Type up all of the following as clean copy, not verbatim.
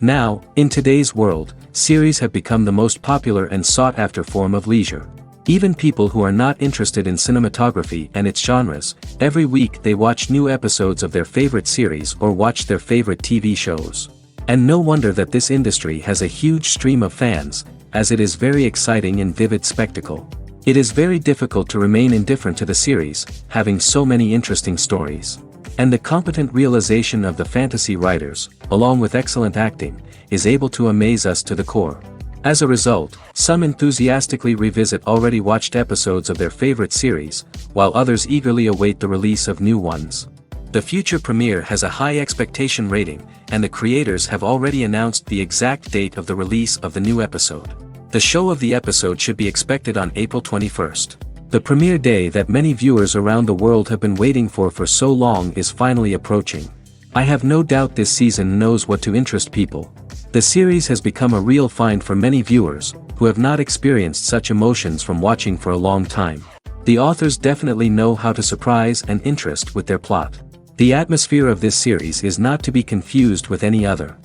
Now, in today's world, series have become the most popular and sought-after form of leisure. Even people who are not interested in cinematography and its genres, every week they watch new episodes of their favorite series or watch their favorite TV shows. And no wonder that this industry has a huge stream of fans, as it is very exciting and vivid spectacle. It is very difficult to remain indifferent to the series, having so many interesting stories. And the competent realization of the fantasy writers, along with excellent acting, is able to amaze us to the core. As a result, some enthusiastically revisit already watched episodes of their favorite series, while others eagerly await the release of new ones. The future premiere has a high expectation rating, and the creators have already announced the exact date of the release of the new episode. The show of the episode should be expected on April 21st. The premiere day that many viewers around the world have been waiting for so long is finally approaching. I have no doubt this season knows what to interest people. The series has become a real find for many viewers, who have not experienced such emotions from watching for a long time. The authors definitely know how to surprise and interest with their plot. The atmosphere of this series is not to be confused with any other.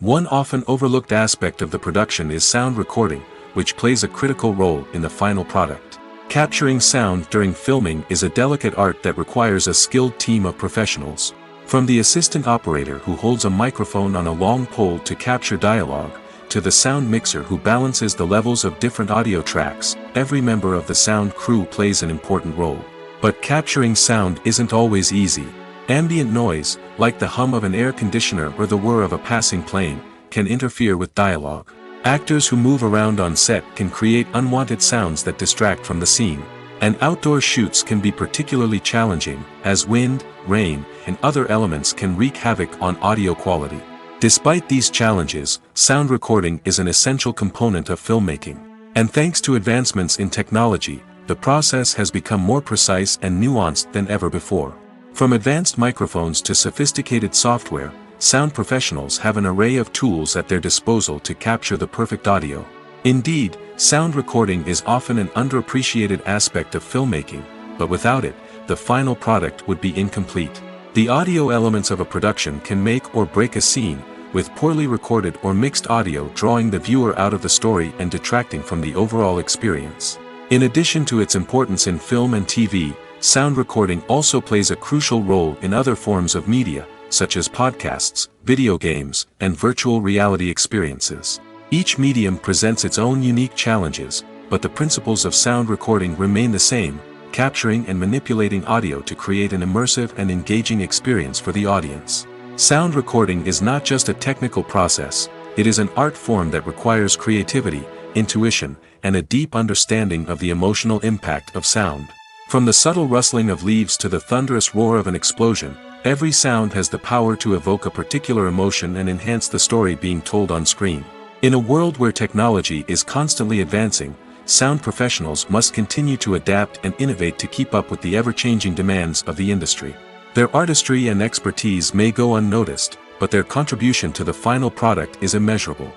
One often overlooked aspect of the production is sound recording, which plays a critical role in the final product. Capturing sound during filming is a delicate art that requires a skilled team of professionals. From the assistant operator who holds a microphone on a long pole to capture dialogue, to the sound mixer who balances the levels of different audio tracks, every member of the sound crew plays an important role. But capturing sound isn't always easy. Ambient noise, like the hum of an air conditioner or the whir of a passing plane, can interfere with dialogue. Actors who move around on set can create unwanted sounds that distract from the scene. And outdoor shoots can be particularly challenging, as wind, rain, and other elements can wreak havoc on audio quality. Despite these challenges, sound recording is an essential component of filmmaking. And thanks to advancements in technology, the process has become more precise and nuanced than ever before. From advanced microphones to sophisticated software, sound professionals have an array of tools at their disposal to capture the perfect audio. Indeed, sound recording is often an underappreciated aspect of filmmaking, but without it, the final product would be incomplete. The audio elements of a production can make or break a scene, with poorly recorded or mixed audio drawing the viewer out of the story and detracting from the overall experience. In addition to its importance in film and TV, sound recording also plays a crucial role in other forms of media, such as podcasts, video games, and virtual reality experiences. Each medium presents its own unique challenges, but the principles of sound recording remain the same, capturing and manipulating audio to create an immersive and engaging experience for the audience. Sound recording is not just a technical process, it is an art form that requires creativity, intuition, and a deep understanding of the emotional impact of sound. From the subtle rustling of leaves to the thunderous roar of an explosion, every sound has the power to evoke a particular emotion and enhance the story being told on screen. In a world where technology is constantly advancing, sound professionals must continue to adapt and innovate to keep up with the ever-changing demands of the industry. Their artistry and expertise may go unnoticed, but their contribution to the final product is immeasurable.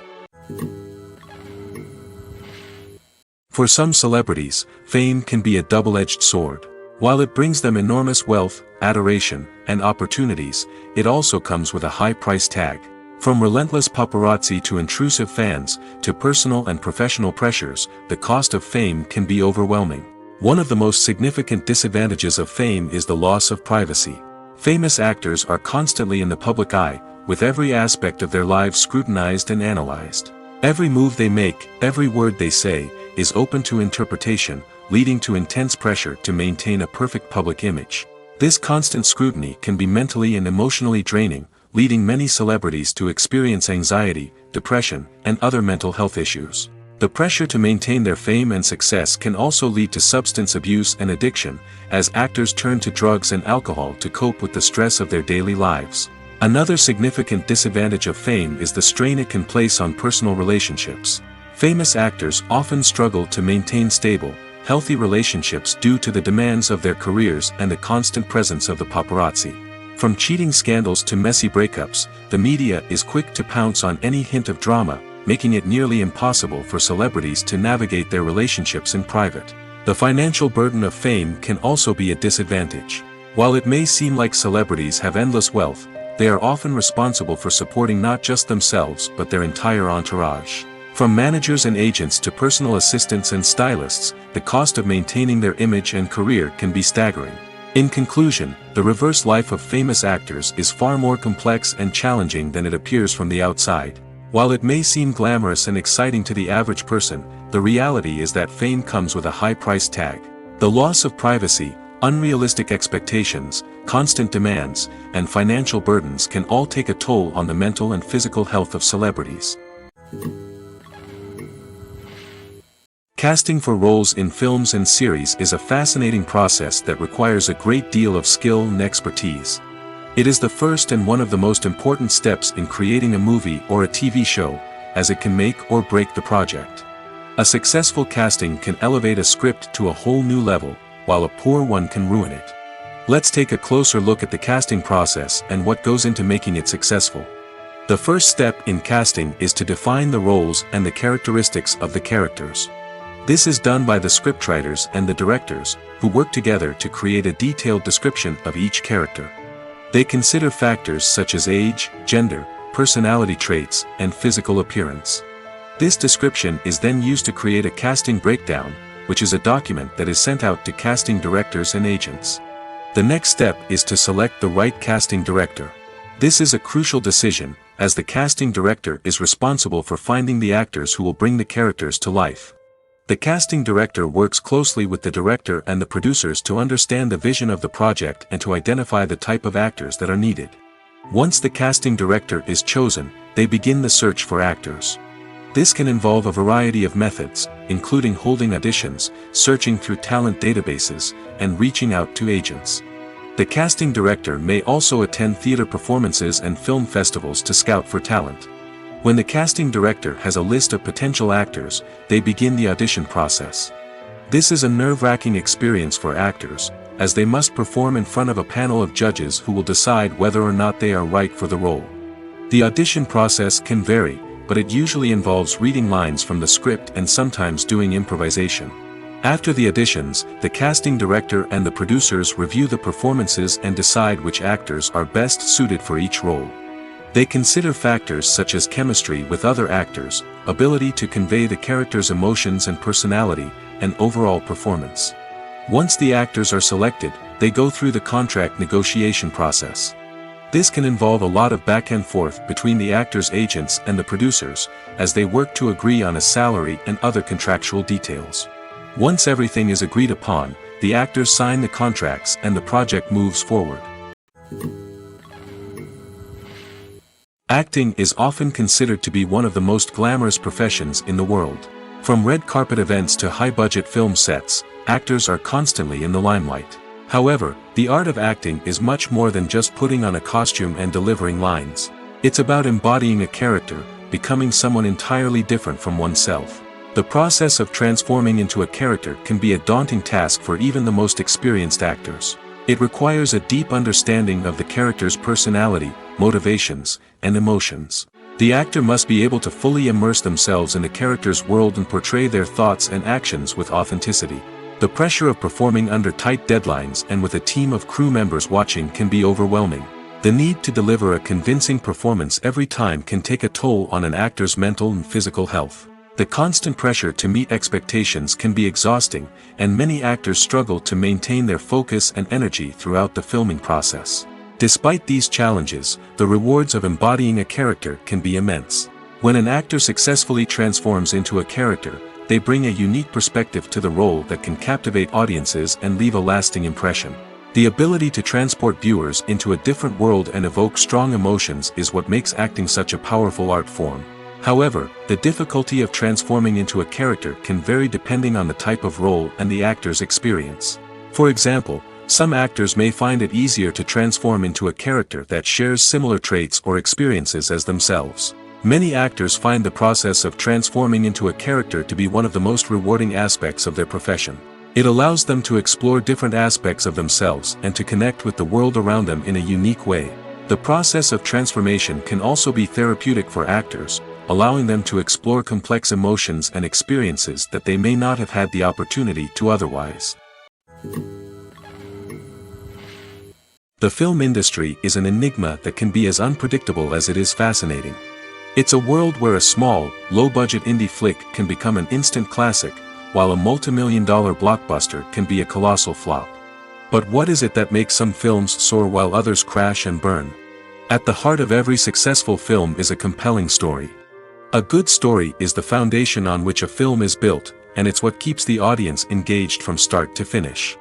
For some celebrities, fame can be a double-edged sword. While it brings them enormous wealth, adoration, and opportunities, it also comes with a high price tag. From relentless paparazzi to intrusive fans, to personal and professional pressures, the cost of fame can be overwhelming. One of the most significant disadvantages of fame is the loss of privacy. Famous actors are constantly in the public eye, with every aspect of their lives scrutinized and analyzed. Every move they make, every word they say, is open to interpretation, leading to intense pressure to maintain a perfect public image. This constant scrutiny can be mentally and emotionally draining, leading many celebrities to experience anxiety, depression, and other mental health issues. The pressure to maintain their fame and success can also lead to substance abuse and addiction, as actors turn to drugs and alcohol to cope with the stress of their daily lives. Another significant disadvantage of fame is the strain it can place on personal relationships. Famous actors often struggle to maintain stable, healthy relationships due to the demands of their careers and the constant presence of the paparazzi. From cheating scandals to messy breakups, the media is quick to pounce on any hint of drama, making it nearly impossible for celebrities to navigate their relationships in private. The financial burden of fame can also be a disadvantage. While it may seem like celebrities have endless wealth, they are often responsible for supporting not just themselves but their entire entourage. From managers and agents to personal assistants and stylists, the cost of maintaining their image and career can be staggering. In conclusion, the reverse life of famous actors is far more complex and challenging than it appears from the outside. While it may seem glamorous and exciting to the average person, the reality is that fame comes with a high price tag. The loss of privacy, unrealistic expectations, constant demands, and financial burdens can all take a toll on the mental and physical health of celebrities. Casting for roles in films and series is a fascinating process that requires a great deal of skill and expertise. It is the first and one of the most important steps in creating a movie or a TV show, as it can make or break the project. A successful casting can elevate a script to a whole new level, while a poor one can ruin it. Let's take a closer look at the casting process and what goes into making it successful. The first step in casting is to define the roles and the characteristics of the characters. This is done by the scriptwriters and the directors, who work together to create a detailed description of each character. They consider factors such as age, gender, personality traits, and physical appearance. This description is then used to create a casting breakdown, which is a document that is sent out to casting directors and agents. The next step is to select the right casting director. This is a crucial decision, as the casting director is responsible for finding the actors who will bring the characters to life. The casting director works closely with the director and the producers to understand the vision of the project and to identify the type of actors that are needed. Once the casting director is chosen, they begin the search for actors. This can involve a variety of methods, including holding auditions, searching through talent databases, and reaching out to agents. The casting director may also attend theater performances and film festivals to scout for talent. When the casting director has a list of potential actors, they begin the audition process. This is a nerve-wracking experience for actors, as they must perform in front of a panel of judges who will decide whether or not they are right for the role. The audition process can vary, but it usually involves reading lines from the script and sometimes doing improvisation. After the auditions, the casting director and the producers review the performances and decide which actors are best suited for each role. They consider factors such as chemistry with other actors, ability to convey the character's emotions and personality, and overall performance. Once the actors are selected, they go through the contract negotiation process. This can involve a lot of back and forth between the actors' agents and the producers, as they work to agree on a salary and other contractual details. Once everything is agreed upon, the actors sign the contracts and the project moves forward. Acting is often considered to be one of the most glamorous professions in the world. From red carpet events to high-budget film sets, actors are constantly in the limelight. However, the art of acting is much more than just putting on a costume and delivering lines. It's about embodying a character, becoming someone entirely different from oneself. The process of transforming into a character can be a daunting task for even the most experienced actors. It requires a deep understanding of the character's personality, motivations, and emotions. The actor must be able to fully immerse themselves in the character's world and portray their thoughts and actions with authenticity. The pressure of performing under tight deadlines and with a team of crew members watching can be overwhelming. The need to deliver a convincing performance every time can take a toll on an actor's mental and physical health. The constant pressure to meet expectations can be exhausting, and many actors struggle to maintain their focus and energy throughout the filming process. Despite these challenges, the rewards of embodying a character can be immense. When an actor successfully transforms into a character, they bring a unique perspective to the role that can captivate audiences and leave a lasting impression. The ability to transport viewers into a different world and evoke strong emotions is what makes acting such a powerful art form. However, the difficulty of transforming into a character can vary depending on the type of role and the actor's experience. For example, some actors may find it easier to transform into a character that shares similar traits or experiences as themselves. Many actors find the process of transforming into a character to be one of the most rewarding aspects of their profession. It allows them to explore different aspects of themselves and to connect with the world around them in a unique way. The process of transformation can also be therapeutic for actors, allowing them to explore complex emotions and experiences that they may not have had the opportunity to otherwise. The film industry is an enigma that can be as unpredictable as it is fascinating. It's a world where a small, low-budget indie flick can become an instant classic, while a multi-million-dollar blockbuster can be a colossal flop. But what is it that makes some films soar while others crash and burn? At the heart of every successful film is a compelling story. A good story is the foundation on which a film is built, and it's what keeps the audience engaged from start to finish.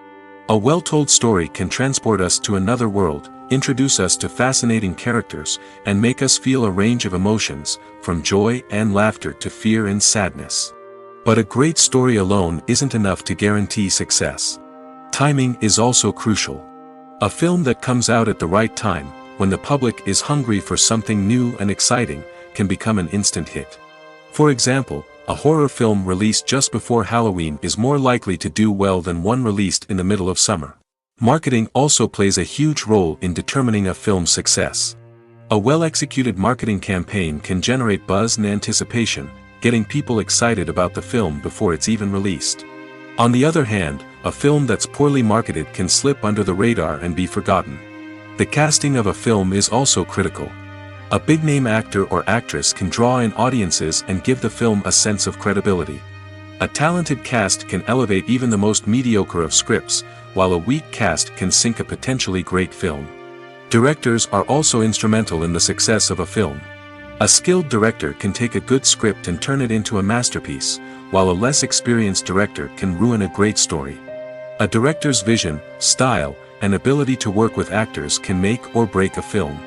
A well-told story can transport us to another world, introduce us to fascinating characters, and make us feel a range of emotions, from joy and laughter to fear and sadness. But a great story alone isn't enough to guarantee success. Timing is also crucial. A film that comes out at the right time, when the public is hungry for something new and exciting, can become an instant hit. For example, a horror film released just before Halloween is more likely to do well than one released in the middle of summer. Marketing also plays a huge role in determining a film's success. A well-executed marketing campaign can generate buzz and anticipation, getting people excited about the film before it's even released. On the other hand, a film that's poorly marketed can slip under the radar and be forgotten. The casting of a film is also critical. A big-name actor or actress can draw in audiences and give the film a sense of credibility. A talented cast can elevate even the most mediocre of scripts, while a weak cast can sink a potentially great film. Directors are also instrumental in the success of a film. A skilled director can take a good script and turn it into a masterpiece, while a less experienced director can ruin a great story. A director's vision, style, and ability to work with actors can make or break a film.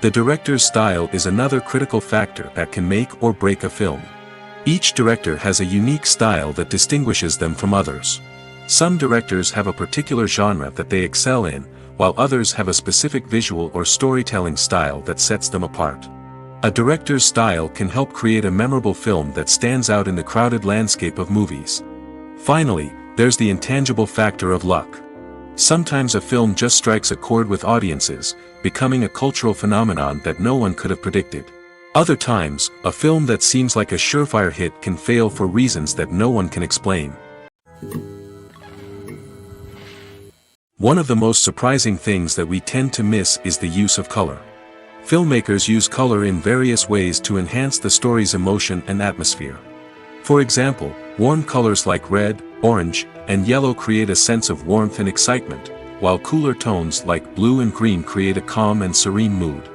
The director's style is another critical factor that can make or break a film. Each director has a unique style that distinguishes them from others. Some directors have a particular genre that they excel in, while others have a specific visual or storytelling style that sets them apart. A director's style can help create a memorable film that stands out in the crowded landscape of movies. Finally, there's the intangible factor of luck. Sometimes a film just strikes a chord with audiences, becoming a cultural phenomenon that no one could have predicted. Other times, a film that seems like a surefire hit can fail for reasons that no one can explain. One of the most surprising things that we tend to miss is the use of color. Filmmakers use color in various ways to enhance the story's emotion and atmosphere. For example, warm colors like red, orange, and yellow create a sense of warmth and excitement, while cooler tones like blue and green create a calm and serene mood.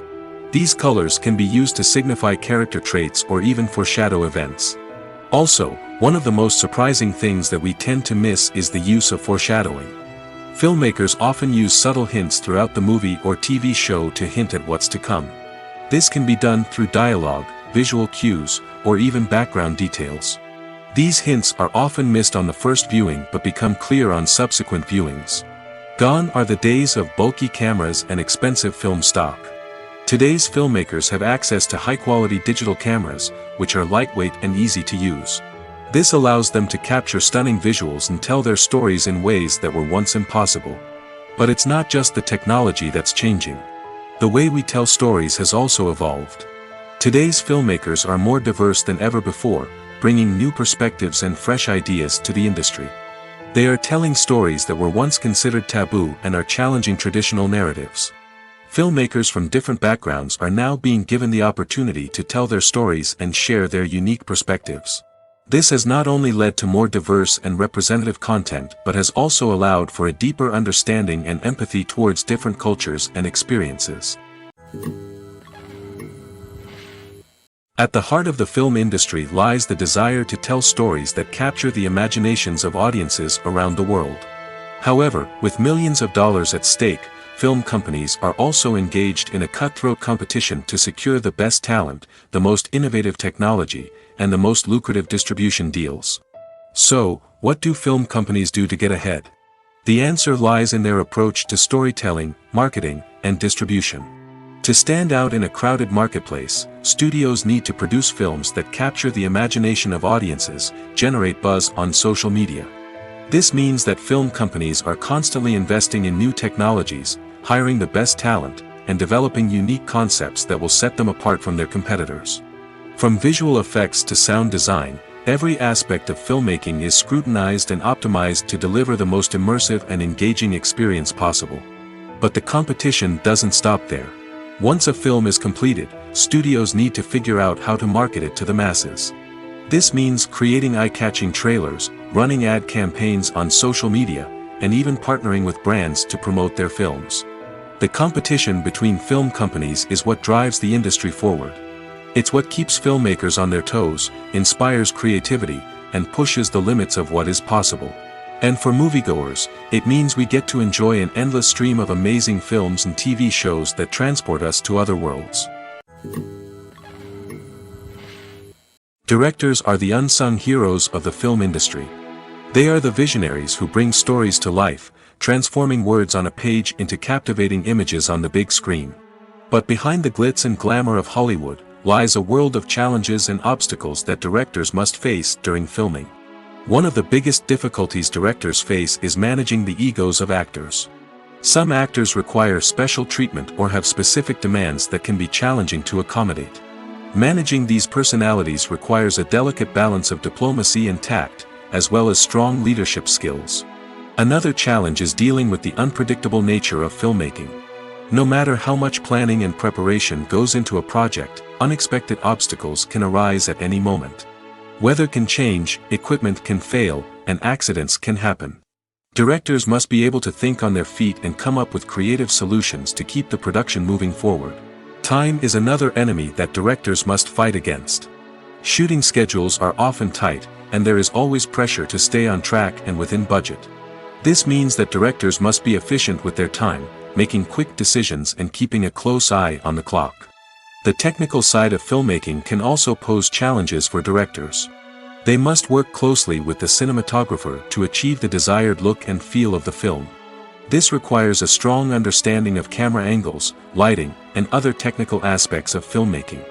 These colors can be used to signify character traits or even foreshadow events. Also, one of the most surprising things that we tend to miss is the use of foreshadowing. Filmmakers often use subtle hints throughout the movie or TV show to hint at what's to come. This can be done through dialogue, visual cues, or even background details. These hints are often missed on the first viewing but become clear on subsequent viewings. Gone are the days of bulky cameras and expensive film stock. Today's filmmakers have access to high-quality digital cameras, which are lightweight and easy to use. This allows them to capture stunning visuals and tell their stories in ways that were once impossible. But it's not just the technology that's changing. The way we tell stories has also evolved. Today's filmmakers are more diverse than ever before, bringing new perspectives and fresh ideas to the industry. They are telling stories that were once considered taboo and are challenging traditional narratives. Filmmakers from different backgrounds are now being given the opportunity to tell their stories and share their unique perspectives. This has not only led to more diverse and representative content but has also allowed for a deeper understanding and empathy towards different cultures and experiences. At the heart of the film industry lies the desire to tell stories that capture the imaginations of audiences around the world. However, with millions of dollars at stake, film companies are also engaged in a cutthroat competition to secure the best talent, the most innovative technology, and the most lucrative distribution deals. So, what do film companies do to get ahead? The answer lies in their approach to storytelling, marketing, and distribution. To stand out in a crowded marketplace, studios need to produce films that capture the imagination of audiences, generate buzz on social media. This means that film companies are constantly investing in new technologies, hiring the best talent, and developing unique concepts that will set them apart from their competitors. From visual effects to sound design, every aspect of filmmaking is scrutinized and optimized to deliver the most immersive and engaging experience possible. But the competition doesn't stop there. Once a film is completed, studios need to figure out how to market it to the masses. This means creating eye-catching trailers, running ad campaigns on social media, and even partnering with brands to promote their films. The competition between film companies is what drives the industry forward. It's what keeps filmmakers on their toes, inspires creativity, and pushes the limits of what is possible. And for moviegoers, it means we get to enjoy an endless stream of amazing films and TV shows that transport us to other worlds. Directors are the unsung heroes of the film industry. They are the visionaries who bring stories to life, transforming words on a page into captivating images on the big screen. But behind the glitz and glamour of Hollywood lies a world of challenges and obstacles that directors must face during filming. One of the biggest difficulties directors face is managing the egos of actors. Some actors require special treatment or have specific demands that can be challenging to accommodate. Managing these personalities requires a delicate balance of diplomacy and tact, as well as strong leadership skills. Another challenge is dealing with the unpredictable nature of filmmaking. No matter how much planning and preparation goes into a project, unexpected obstacles can arise at any moment. Weather can change, equipment can fail, and accidents can happen. Directors must be able to think on their feet and come up with creative solutions to keep the production moving forward. Time is another enemy that directors must fight against. Shooting schedules are often tight, and there is always pressure to stay on track and within budget. This means that directors must be efficient with their time, making quick decisions and keeping a close eye on the clock. The technical side of filmmaking can also pose challenges for directors. They must work closely with the cinematographer to achieve the desired look and feel of the film. This requires a strong understanding of camera angles, lighting, and other technical aspects of filmmaking.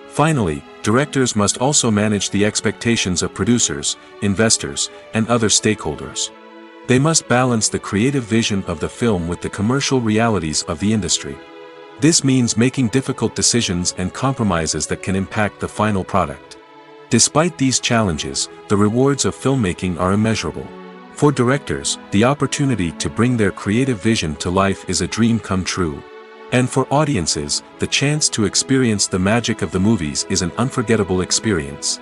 Finally, directors must also manage the expectations of producers, investors, and other stakeholders. They must balance the creative vision of the film with the commercial realities of the industry. This means making difficult decisions and compromises that can impact the final product. Despite these challenges, the rewards of filmmaking are immeasurable. For directors, the opportunity to bring their creative vision to life is a dream come true. And for audiences, the chance to experience the magic of the movies is an unforgettable experience.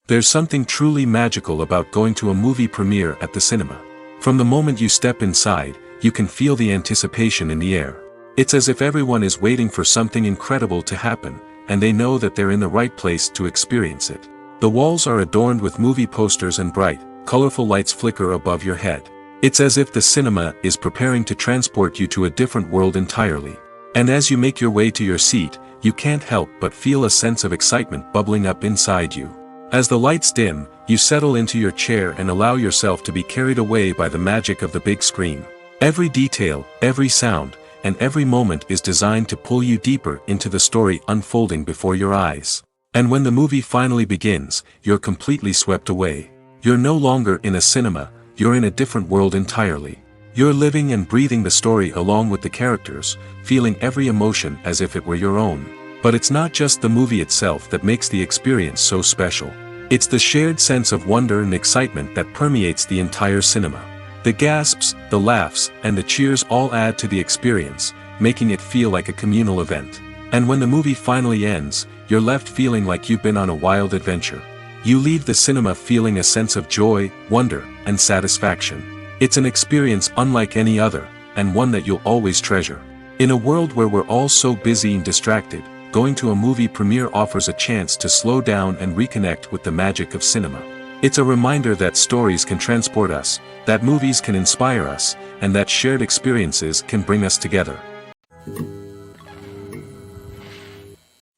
There's something truly magical about going to a movie premiere at the cinema. From the moment you step inside, you can feel the anticipation in the air. It's as if everyone is waiting for something incredible to happen, and they know that they're in the right place to experience it. The walls are adorned with movie posters and bright, colorful lights flicker above your head. It's as if the cinema is preparing to transport you to a different world entirely. And as you make your way to your seat, you can't help but feel a sense of excitement bubbling up inside you. As the lights dim, you settle into your chair and allow yourself to be carried away by the magic of the big screen. Every detail, every sound, and every moment is designed to pull you deeper into the story unfolding before your eyes. And when the movie finally begins, you're completely swept away. You're no longer in a cinema, you're in a different world entirely. You're living and breathing the story along with the characters, feeling every emotion as if it were your own. But it's not just the movie itself that makes the experience so special. It's the shared sense of wonder and excitement that permeates the entire cinema. The gasps, the laughs, and the cheers all add to the experience, making it feel like a communal event. And when the movie finally ends, you're left feeling like you've been on a wild adventure. You leave the cinema feeling a sense of joy, wonder, and satisfaction. It's an experience unlike any other, and one that you'll always treasure. In a world where we're all so busy and distracted, going to a movie premiere offers a chance to slow down and reconnect with the magic of cinema. It's a reminder that stories can transport us, that movies can inspire us, and that shared experiences can bring us together.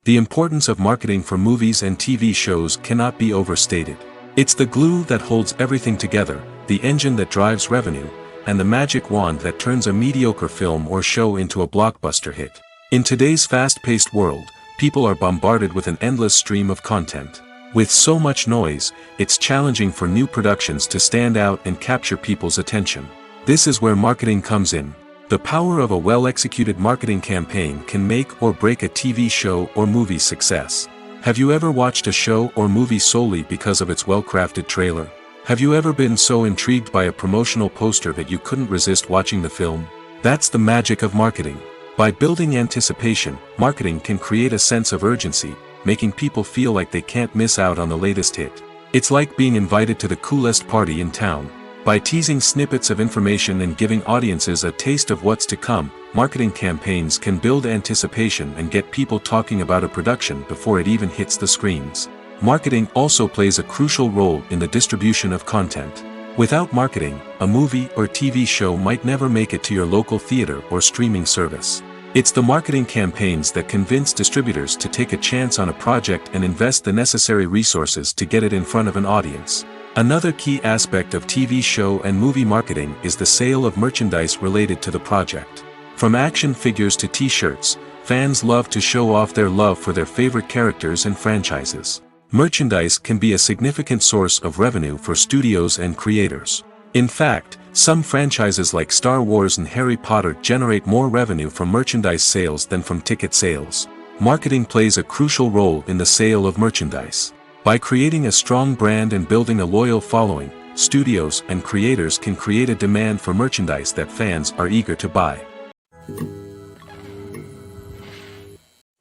The importance of marketing for movies and TV shows cannot be overstated. It's the glue that holds everything together, the engine that drives revenue, and the magic wand that turns a mediocre film or show into a blockbuster hit. In today's fast-paced world, people are bombarded with an endless stream of content. With so much noise, it's challenging for new productions to stand out and capture people's attention. This is where marketing comes in. The power of a well-executed marketing campaign can make or break a TV show or movie's success. Have you ever watched a show or movie solely because of its well-crafted trailer? Have you ever been so intrigued by a promotional poster that you couldn't resist watching the film? That's the magic of marketing. By building anticipation, marketing can create a sense of urgency, making people feel like they can't miss out on the latest hit. It's like being invited to the coolest party in town. By teasing snippets of information and giving audiences a taste of what's to come, marketing campaigns can build anticipation and get people talking about a production before it even hits the screens. Marketing also plays a crucial role in the distribution of content. Without marketing, a movie or TV show might never make it to your local theater or streaming service. It's the marketing campaigns that convince distributors to take a chance on a project and invest the necessary resources to get it in front of an audience. Another key aspect of TV show and movie marketing is the sale of merchandise related to the project. From action figures to t-shirts, fans love to show off their love for their favorite characters and franchises. Merchandise can be a significant source of revenue for studios and creators. In fact, some franchises like Star Wars and Harry Potter generate more revenue from merchandise sales than from ticket sales. Marketing plays a crucial role in the sale of merchandise. By creating a strong brand and building a loyal following, studios and creators can create a demand for merchandise that fans are eager to buy.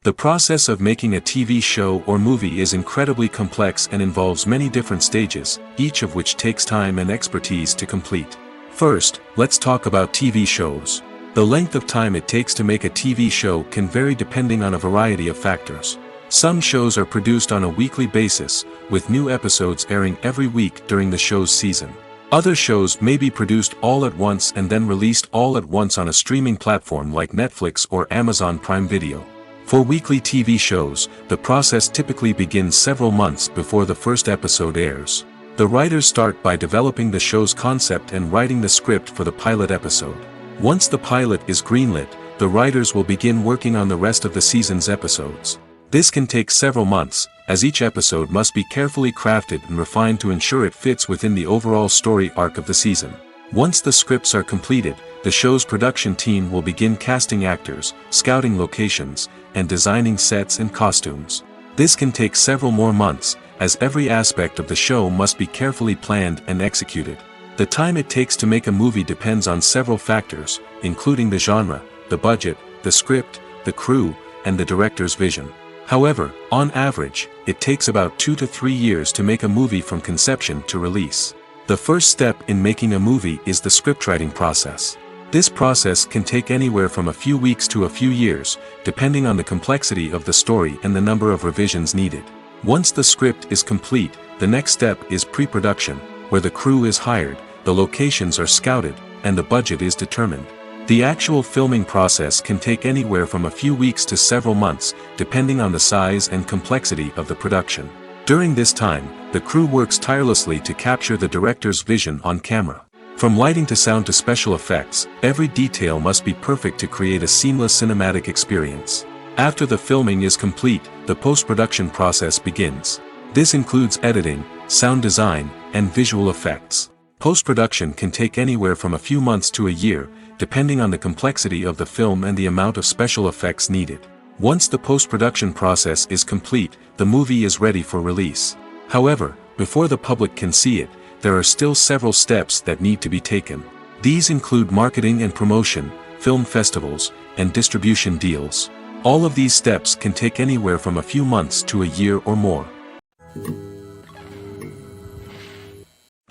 The process of making a TV show or movie is incredibly complex and involves many different stages, each of which takes time and expertise to complete. First, let's talk about TV shows. The length of time it takes to make a TV show can vary depending on a variety of factors. Some shows are produced on a weekly basis, with new episodes airing every week during the show's season. Other shows may be produced all at once and then released all at once on a streaming platform like Netflix or Amazon Prime Video. For weekly TV shows, the process typically begins several months before the first episode airs. The writers start by developing the show's concept and writing the script for the pilot episode. Once the pilot is greenlit, the writers will begin working on the rest of the season's episodes. This can take several months, as each episode must be carefully crafted and refined to ensure it fits within the overall story arc of the season. Once the scripts are completed, the show's production team will begin casting actors, scouting locations, and designing sets and costumes. This can take several more months, as every aspect of the show must be carefully planned and executed. The time it takes to make a movie depends on several factors, including the genre, the budget, the script, the crew, and the director's vision. However, on average, it takes about 2 to 3 years to make a movie from conception to release. The first step in making a movie is the scriptwriting process. This process can take anywhere from a few weeks to a few years, depending on the complexity of the story and the number of revisions needed. Once the script is complete, the next step is pre-production, where the crew is hired, the locations are scouted, and the budget is determined. The actual filming process can take anywhere from a few weeks to several months, depending on the size and complexity of the production. During this time, the crew works tirelessly to capture the director's vision on camera. From lighting to sound to special effects, every detail must be perfect to create a seamless cinematic experience. After the filming is complete, the post-production process begins. This includes editing, sound design, and visual effects. Post-production can take anywhere from a few months to a year, depending on the complexity of the film and the amount of special effects needed. Once the post-production process is complete, the movie is ready for release. However, before the public can see it, there are still several steps that need to be taken. These include marketing and promotion, film festivals, and distribution deals. All of these steps can take anywhere from a few months to a year or more.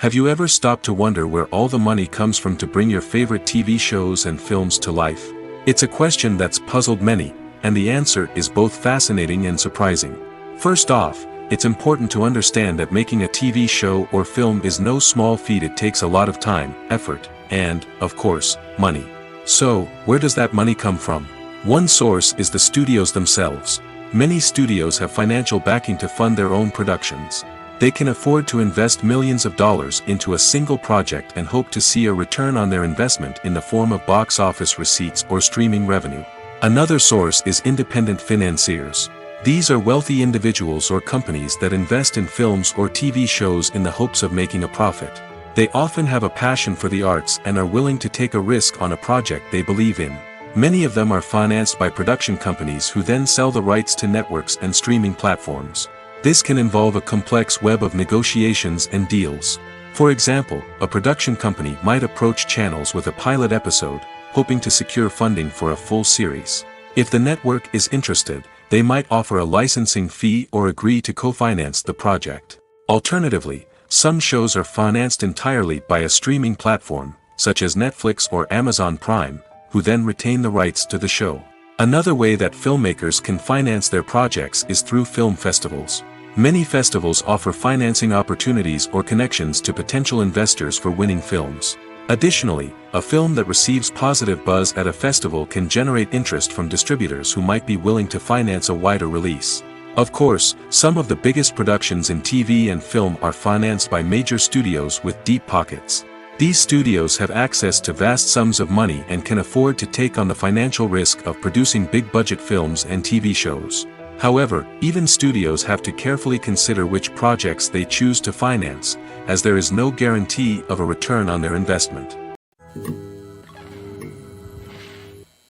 Have you ever stopped to wonder where all the money comes from to bring your favorite TV shows and films to life? It's a question that's puzzled many, and the answer is both fascinating and surprising. First off, it's important to understand that making a TV show or film is no small feat. It takes a lot of time, effort, and, of course, money. So, where does that money come from? One source is the studios themselves. Many studios have financial backing to fund their own productions. They can afford to invest millions of dollars into a single project and hope to see a return on their investment in the form of box office receipts or streaming revenue. Another source is independent financiers. These are wealthy individuals or companies that invest in films or TV shows in the hopes of making a profit. They often have a passion for the arts and are willing to take a risk on a project they believe in. Many of them are financed by production companies who then sell the rights to networks and streaming platforms. This can involve a complex web of negotiations and deals. For example, a production company might approach channels with a pilot episode, hoping to secure funding for a full series. If the network is interested, they might offer a licensing fee or agree to co-finance the project. Alternatively, some shows are financed entirely by a streaming platform, such as Netflix or Amazon Prime, who then retain the rights to the show. Another way that filmmakers can finance their projects is through film festivals. Many festivals offer financing opportunities or connections to potential investors for winning films. Additionally, a film that receives positive buzz at a festival can generate interest from distributors who might be willing to finance a wider release. Of course, some of the biggest productions in TV and film are financed by major studios with deep pockets. These studios have access to vast sums of money and can afford to take on the financial risk of producing big-budget films and TV shows. However, even studios have to carefully consider which projects they choose to finance, as there is no guarantee of a return on their investment.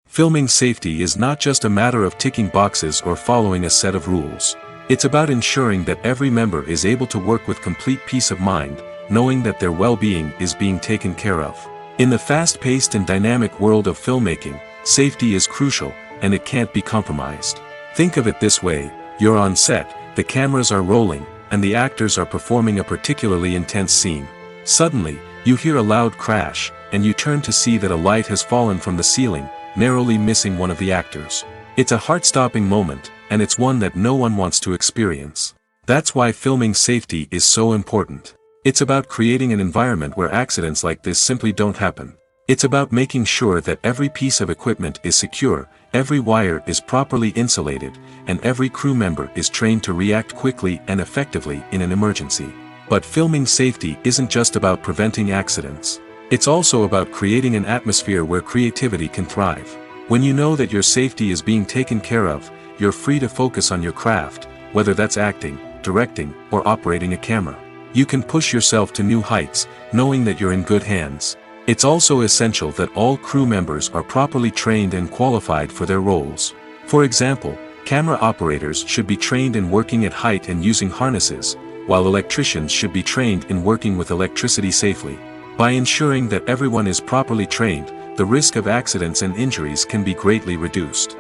Filming safety is not just a matter of ticking boxes or following a set of rules. It's about ensuring that every member is able to work with complete peace of mind, knowing that their well-being is being taken care of. In the fast-paced and dynamic world of filmmaking, safety is crucial, and it can't be compromised. Think of it this way: you're on set, the cameras are rolling, and the actors are performing a particularly intense scene. Suddenly, you hear a loud crash, and you turn to see that a light has fallen from the ceiling, narrowly missing one of the actors. It's a heart-stopping moment, and it's one that no one wants to experience. That's why filming safety is so important. It's about creating an environment where accidents like this simply don't happen. It's about making sure that every piece of equipment is secure, every wire is properly insulated, and every crew member is trained to react quickly and effectively in an emergency. But filming safety isn't just about preventing accidents. It's also about creating an atmosphere where creativity can thrive. When you know that your safety is being taken care of, you're free to focus on your craft, whether that's acting, directing, or operating a camera. You can push yourself to new heights, knowing that you're in good hands. It's also essential that all crew members are properly trained and qualified for their roles. For example, camera operators should be trained in working at height and using harnesses, while electricians should be trained in working with electricity safely. By ensuring that everyone is properly trained, the risk of accidents and injuries can be greatly reduced.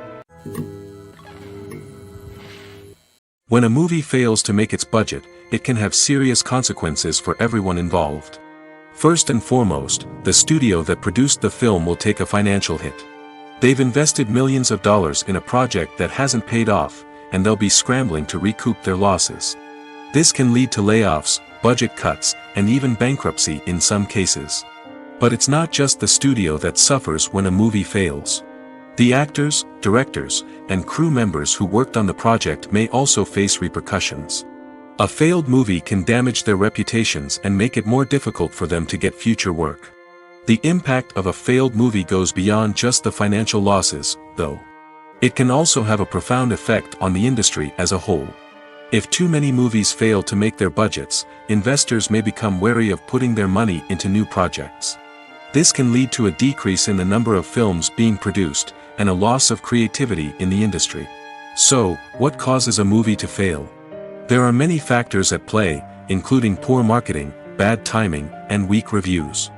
When a movie fails to make its budget, it can have serious consequences for everyone involved. First and foremost, the studio that produced the film will take a financial hit. They've invested millions of dollars in a project that hasn't paid off, and they'll be scrambling to recoup their losses. This can lead to layoffs, budget cuts, and even bankruptcy in some cases. But it's not just the studio that suffers when a movie fails. The actors, directors, and crew members who worked on the project may also face repercussions. A failed movie can damage their reputations and make it more difficult for them to get future work. The impact of a failed movie goes beyond just the financial losses, though. It can also have a profound effect on the industry as a whole. If too many movies fail to make their budgets, investors may become wary of putting their money into new projects. This can lead to a decrease in the number of films being produced, and a loss of creativity in the industry. So, what causes a movie to fail? There are many factors at play, including poor marketing, bad timing, and weak reviews.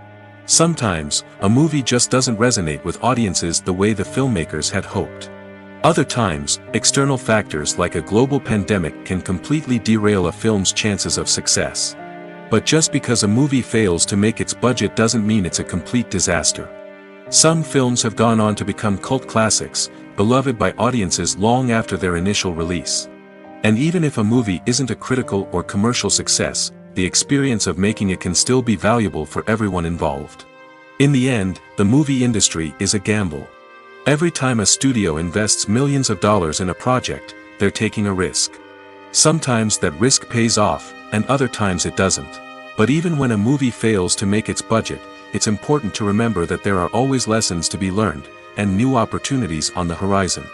Sometimes, a movie just doesn't resonate with audiences the way the filmmakers had hoped. Other times, external factors like a global pandemic can completely derail a film's chances of success. But just because a movie fails to make its budget doesn't mean it's a complete disaster. Some films have gone on to become cult classics, beloved by audiences long after their initial release. And even if a movie isn't a critical or commercial success, the experience of making it can still be valuable for everyone involved. In the end, the movie industry is a gamble. Every time a studio invests millions of dollars in a project, they're taking a risk. Sometimes that risk pays off, and other times it doesn't. But even when a movie fails to make its budget, it's important to remember that there are always lessons to be learned, and new opportunities on the horizon.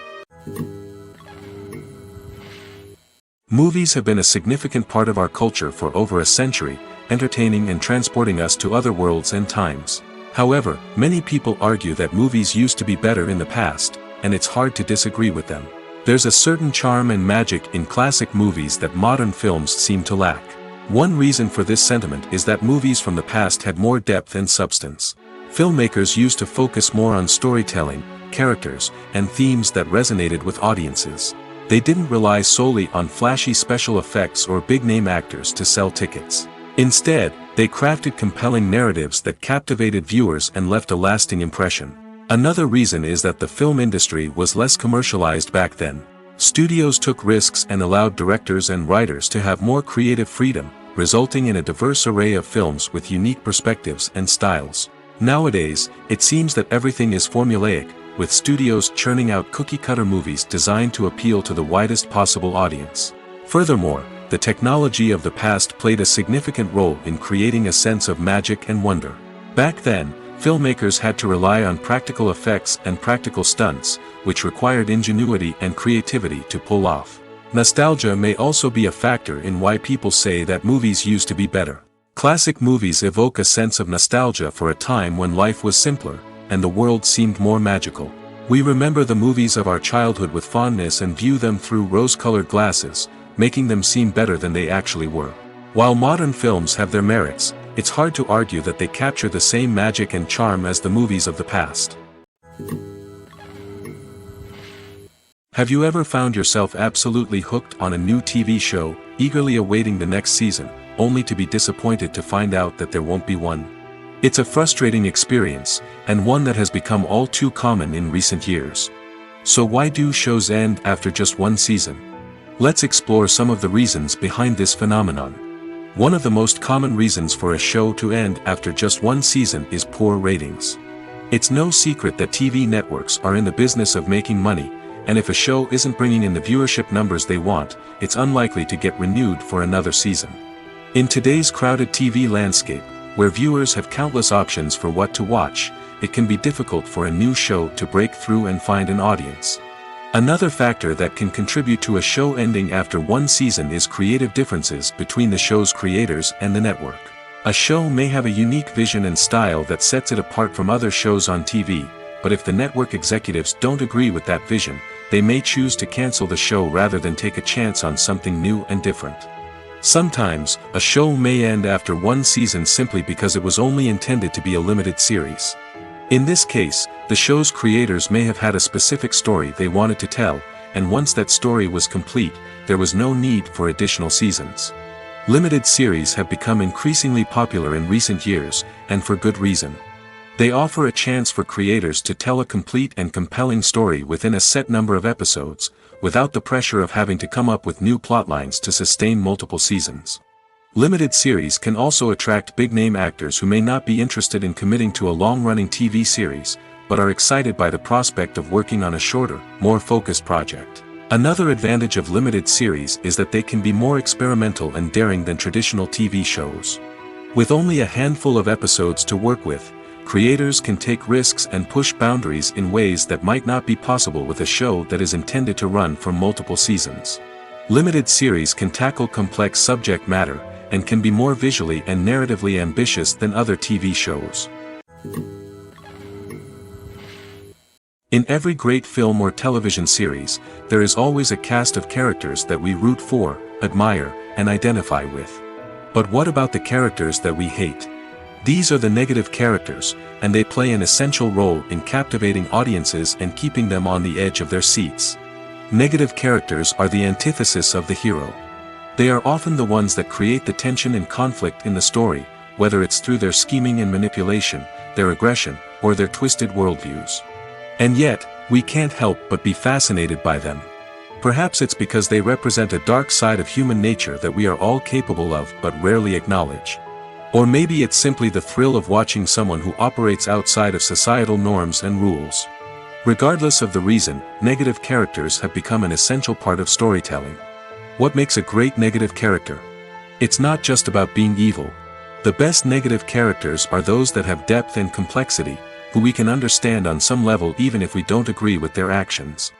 Movies have been a significant part of our culture for over a century, entertaining and transporting us to other worlds and times. However, many people argue that movies used to be better in the past, and it's hard to disagree with them. There's a certain charm and magic in classic movies that modern films seem to lack. One reason for this sentiment is that movies from the past had more depth and substance. Filmmakers used to focus more on storytelling, characters, and themes that resonated with audiences. They didn't rely solely on flashy special effects or big-name actors to sell tickets. Instead, they crafted compelling narratives that captivated viewers and left a lasting impression. Another reason is that the film industry was less commercialized back then. Studios took risks and allowed directors and writers to have more creative freedom, resulting in a diverse array of films with unique perspectives and styles. Nowadays, it seems that everything is formulaic, with studios churning out cookie-cutter movies designed to appeal to the widest possible audience. Furthermore, the technology of the past played a significant role in creating a sense of magic and wonder. Back then, filmmakers had to rely on practical effects and practical stunts, which required ingenuity and creativity to pull off. Nostalgia may also be a factor in why people say that movies used to be better. Classic movies evoke a sense of nostalgia for a time when life was simpler, and the world seemed more magical. We remember the movies of our childhood with fondness and view them through rose-colored glasses, making them seem better than they actually were. While modern films have their merits, it's hard to argue that they capture the same magic and charm as the movies of the past. Have you ever found yourself absolutely hooked on a new TV show, eagerly awaiting the next season, only to be disappointed to find out that there won't be one? It's a frustrating experience, and one that has become all too common in recent years. So why do shows end after just one season? Let's explore some of the reasons behind this phenomenon. One of the most common reasons for a show to end after just one season is poor ratings. It's no secret that TV networks are in the business of making money, and if a show isn't bringing in the viewership numbers they want, it's unlikely to get renewed for another season. In today's crowded TV landscape, where viewers have countless options for what to watch, it can be difficult for a new show to break through and find an audience. Another factor that can contribute to a show ending after one season is creative differences between the show's creators and the network. A show may have a unique vision and style that sets it apart from other shows on TV, but if the network executives don't agree with that vision, they may choose to cancel the show rather than take a chance on something new and different. Sometimes, a show may end after one season simply because it was only intended to be a limited series. In this case, the show's creators may have had a specific story they wanted to tell, and once that story was complete, there was no need for additional seasons. Limited series have become increasingly popular in recent years, and for good reason. They offer a chance for creators to tell a complete and compelling story within a set number of episodes, without the pressure of having to come up with new plotlines to sustain multiple seasons. Limited series can also attract big-name actors who may not be interested in committing to a long-running TV series, but are excited by the prospect of working on a shorter, more focused project. Another advantage of limited series is that they can be more experimental and daring than traditional TV shows. With only a handful of episodes to work with, creators can take risks and push boundaries in ways that might not be possible with a show that is intended to run for multiple seasons. Limited series can tackle complex subject matter, and can be more visually and narratively ambitious than other TV shows. In every great film or television series, there is always a cast of characters that we root for, admire, and identify with. But what about the characters that we hate? These are the negative characters, and they play an essential role in captivating audiences and keeping them on the edge of their seats. Negative characters are the antithesis of the hero. They are often the ones that create the tension and conflict in the story, whether it's through their scheming and manipulation, their aggression, or their twisted worldviews. And yet, we can't help but be fascinated by them. Perhaps it's because they represent a dark side of human nature that we are all capable of but rarely acknowledge. Or maybe it's simply the thrill of watching someone who operates outside of societal norms and rules. Regardless of the reason, negative characters have become an essential part of storytelling. What makes a great negative character? It's not just about being evil. The best negative characters are those that have depth and complexity, who we can understand on some level even if we don't agree with their actions.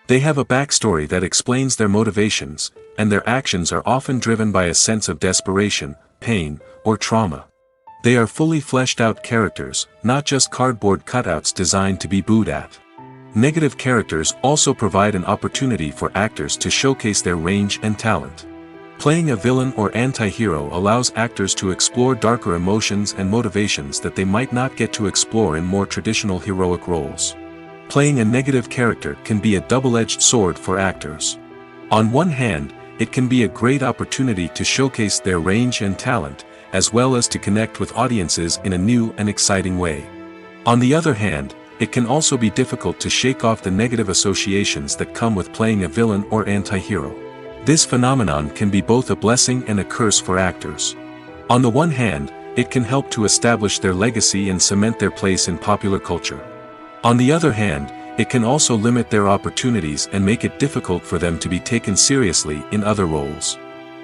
They have a backstory that explains their motivations, and their actions are often driven by a sense of desperation, pain, or trauma. They are fully fleshed out characters, not just cardboard cutouts designed to be booed at. Negative characters also provide an opportunity for actors to showcase their range and talent. Playing a villain or anti-hero allows actors to explore darker emotions and motivations that they might not get to explore in more traditional heroic roles. Playing a negative character can be a double-edged sword for actors. On one hand, it can be a great opportunity to showcase their range and talent, as well as to connect with audiences in a new and exciting way. On the other hand, it can also be difficult to shake off the negative associations that come with playing a villain or anti-hero. This phenomenon can be both a blessing and a curse for actors. On the one hand, it can help to establish their legacy and cement their place in popular culture. On the other hand, it can also limit their opportunities and make it difficult for them to be taken seriously in other roles.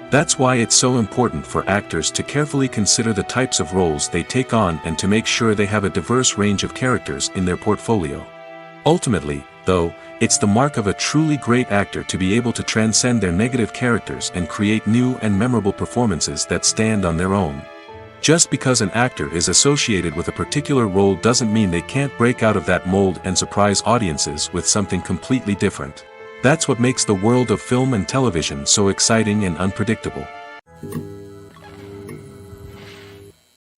That's why it's so important for actors to carefully consider the types of roles they take on and to make sure they have a diverse range of characters in their portfolio. Ultimately, though, it's the mark of a truly great actor to be able to transcend their negative characters and create new and memorable performances that stand on their own. Just because an actor is associated with a particular role doesn't mean they can't break out of that mold and surprise audiences with something completely different. That's what makes the world of film and television so exciting and unpredictable.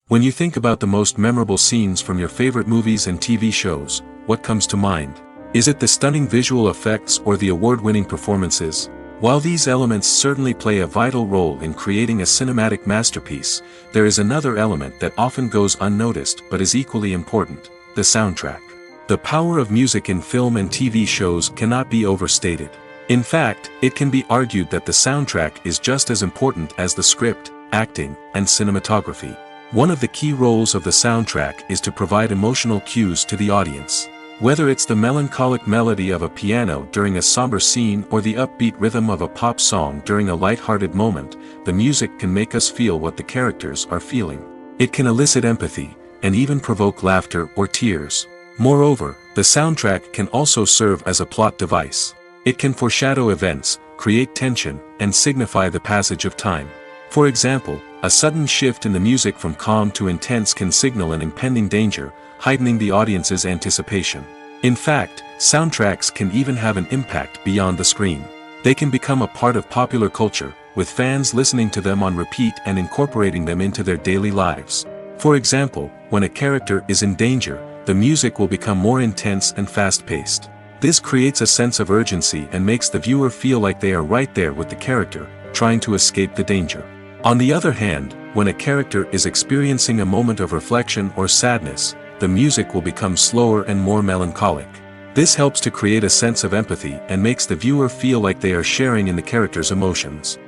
When you think about the most memorable scenes from your favorite movies and TV shows, what comes to mind? Is it the stunning visual effects or the award-winning performances? While these elements certainly play a vital role in creating a cinematic masterpiece, there is another element that often goes unnoticed but is equally important: the soundtrack. The power of music in film and TV shows cannot be overstated. In fact, it can be argued that the soundtrack is just as important as the script, acting, and cinematography. One of the key roles of the soundtrack is to provide emotional cues to the audience. Whether it's the melancholic melody of a piano during a somber scene or the upbeat rhythm of a pop song during a light-hearted moment, the music can make us feel what the characters are feeling. It can elicit empathy, and even provoke laughter or tears. Moreover, the soundtrack can also serve as a plot device. It can foreshadow events, create tension, and signify the passage of time. For example, a sudden shift in the music from calm to intense can signal an impending danger, heightening the audience's anticipation. In fact, soundtracks can even have an impact beyond the screen. They can become a part of popular culture, with fans listening to them on repeat and incorporating them into their daily lives. For example, when a character is in danger, the music will become more intense and fast-paced. This creates a sense of urgency and makes the viewer feel like they are right there with the character, trying to escape the danger. On the other hand, when a character is experiencing a moment of reflection or sadness, the music will become slower and more melancholic. This helps to create a sense of empathy and makes the viewer feel like they are sharing in the character's emotions.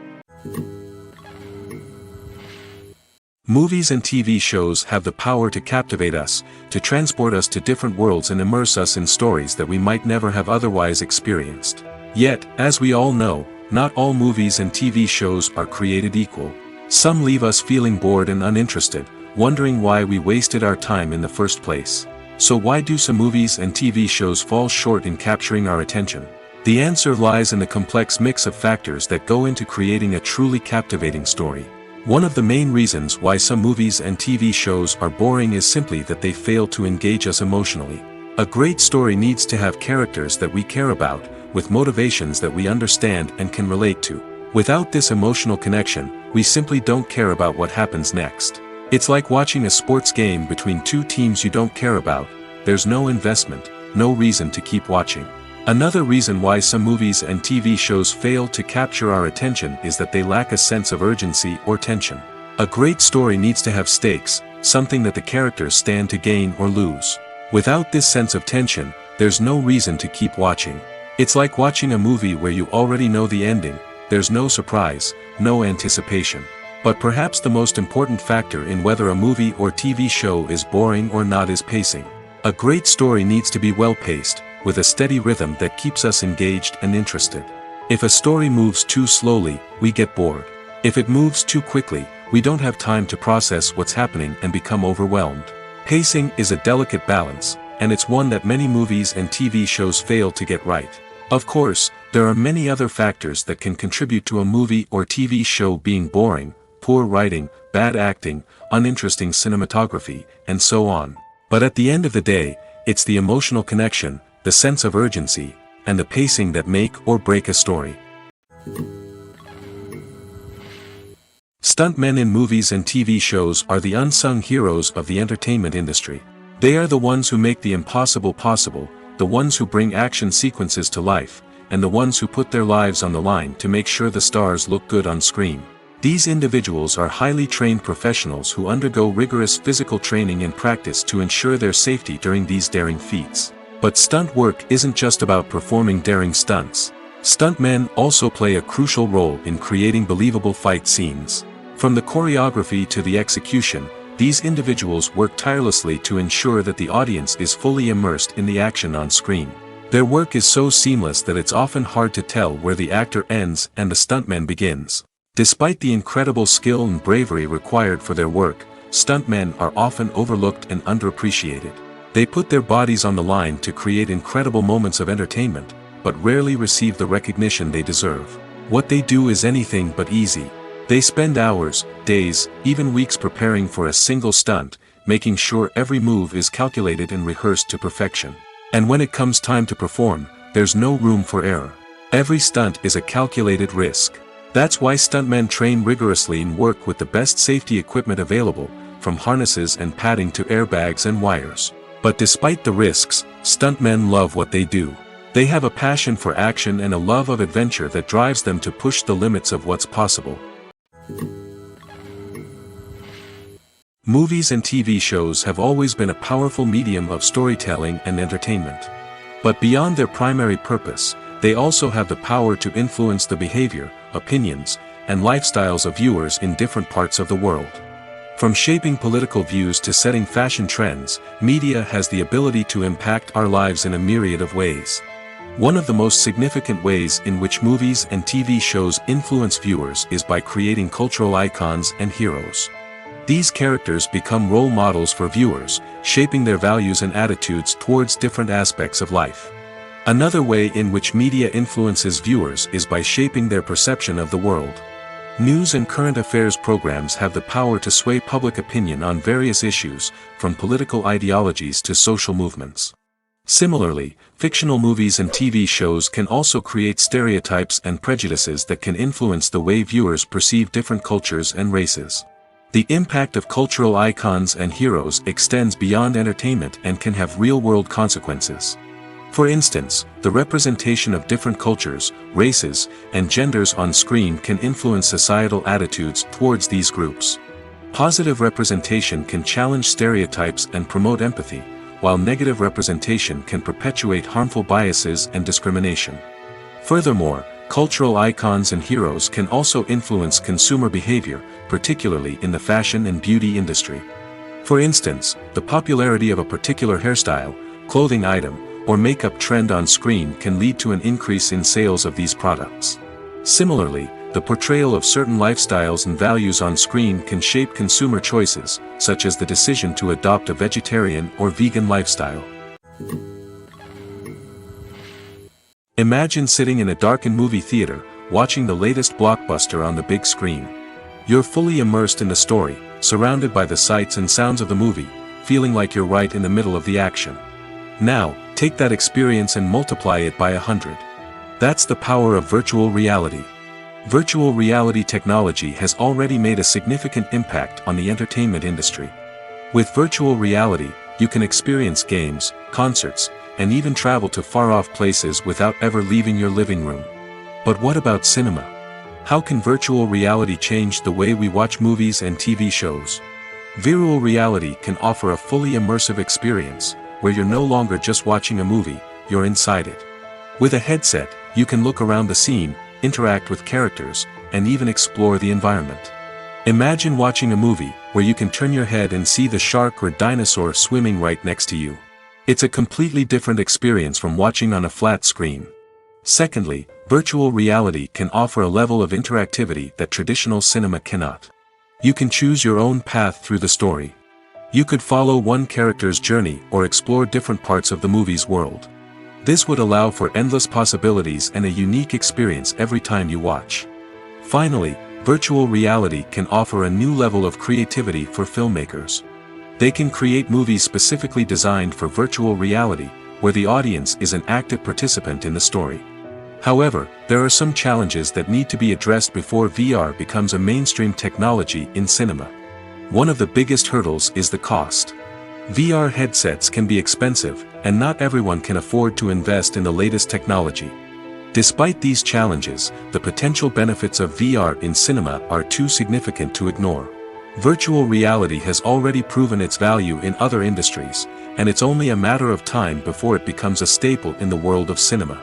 Movies and TV shows have the power to captivate us, to transport us to different worlds and immerse us in stories that we might never have otherwise experienced. Yet, as we all know, not all movies and TV shows are created equal. Some leave us feeling bored and uninterested, wondering why we wasted our time in the first place. So why do some movies and TV shows fall short in capturing our attention? The answer lies in the complex mix of factors that go into creating a truly captivating story. One of the main reasons why some movies and TV shows are boring is simply that they fail to engage us emotionally. A great story needs to have characters that we care about, with motivations that we understand and can relate to. Without this emotional connection, we simply don't care about what happens next. It's like watching a sports game between two teams you don't care about. There's no investment, no reason to keep watching. Another reason why some movies and TV shows fail to capture our attention is that they lack a sense of urgency or tension. A great story needs to have stakes, something that the characters stand to gain or lose. Without this sense of tension, there's no reason to keep watching. It's like watching a movie where you already know the ending. There's no surprise, no anticipation. But perhaps the most important factor in whether a movie or TV show is boring or not is pacing. A great story needs to be well-paced, with a steady rhythm that keeps us engaged and interested. If a story moves too slowly, we get bored. If it moves too quickly, we don't have time to process what's happening and become overwhelmed. Pacing is a delicate balance, and it's one that many movies and TV shows fail to get right. Of course, there are many other factors that can contribute to a movie or TV show being boring: poor writing, bad acting, uninteresting cinematography, and so on. But at the end of the day, it's the emotional connection, the sense of urgency, and the pacing that make or break a story. Stuntmen in movies and TV shows are the unsung heroes of the entertainment industry. They are the ones who make the impossible possible, the ones who bring action sequences to life, and the ones who put their lives on the line to make sure the stars look good on screen. These individuals are highly trained professionals who undergo rigorous physical training and practice to ensure their safety during these daring feats. But stunt work isn't just about performing daring stunts. Stuntmen also play a crucial role in creating believable fight scenes. From the choreography to the execution, these individuals work tirelessly to ensure that the audience is fully immersed in the action on screen. Their work is so seamless that it's often hard to tell where the actor ends and the stuntman begins. Despite the incredible skill and bravery required for their work, stuntmen are often overlooked and underappreciated. They put their bodies on the line to create incredible moments of entertainment, but rarely receive the recognition they deserve. What they do is anything but easy. They spend hours, days, even weeks preparing for a single stunt, making sure every move is calculated and rehearsed to perfection. And when it comes time to perform, there's no room for error. Every stunt is a calculated risk. That's why stuntmen train rigorously and work with the best safety equipment available, from harnesses and padding to airbags and wires. But despite the risks, stuntmen love what they do. They have a passion for action and a love of adventure that drives them to push the limits of what's possible. Movies and TV shows have always been a powerful medium of storytelling and entertainment. But beyond their primary purpose, they also have the power to influence the behavior, opinions, and lifestyles of viewers in different parts of the world. From shaping political views to setting fashion trends, media has the ability to impact our lives in a myriad of ways. One of the most significant ways in which movies and TV shows influence viewers is by creating cultural icons and heroes. These characters become role models for viewers, shaping their values and attitudes towards different aspects of life. Another way in which media influences viewers is by shaping their perception of the world. News and current affairs programs have the power to sway public opinion on various issues, from political ideologies to social movements. Similarly, fictional movies and TV shows can also create stereotypes and prejudices that can influence the way viewers perceive different cultures and races. The impact of cultural icons and heroes extends beyond entertainment and can have real-world consequences. For instance, the representation of different cultures, races, and genders on screen can influence societal attitudes towards these groups. Positive representation can challenge stereotypes and promote empathy, while negative representation can perpetuate harmful biases and discrimination. Furthermore, cultural icons and heroes can also influence consumer behavior, particularly in the fashion and beauty industry. For instance, the popularity of a particular hairstyle, clothing item, or makeup trend on screen can lead to an increase in sales of these products. Similarly, the portrayal of certain lifestyles and values on screen can shape consumer choices, such as the decision to adopt a vegetarian or vegan lifestyle. Imagine sitting in a darkened movie theater, watching the latest blockbuster on the big screen. You're fully immersed in the story, surrounded by the sights and sounds of the movie, feeling like you're right in the middle of the action. Now, take that experience and multiply it by 100. That's the power of virtual reality. Virtual reality technology has already made a significant impact on the entertainment industry. With virtual reality, you can experience games, concerts, and even travel to far-off places without ever leaving your living room. But what about cinema? How can virtual reality change the way we watch movies and TV shows? Virtual reality can offer a fully immersive experience, where you're no longer just watching a movie, you're inside it. With a headset, you can look around the scene, interact with characters, and even explore the environment. Imagine watching a movie where you can turn your head and see the shark or dinosaur swimming right next to you. It's a completely different experience from watching on a flat screen. Secondly, virtual reality can offer a level of interactivity that traditional cinema cannot. You can choose your own path through the story. You could follow one character's journey or explore different parts of the movie's world. This would allow for endless possibilities and a unique experience every time you watch. Finally, virtual reality can offer a new level of creativity for filmmakers. They can create movies specifically designed for virtual reality, where the audience is an active participant in the story. However, there are some challenges that need to be addressed before VR becomes a mainstream technology in cinema. One of the biggest hurdles is the cost. VR headsets can be expensive, and not everyone can afford to invest in the latest technology. Despite these challenges, the potential benefits of VR in cinema are too significant to ignore. Virtual reality has already proven its value in other industries, and it's only a matter of time before it becomes a staple in the world of cinema.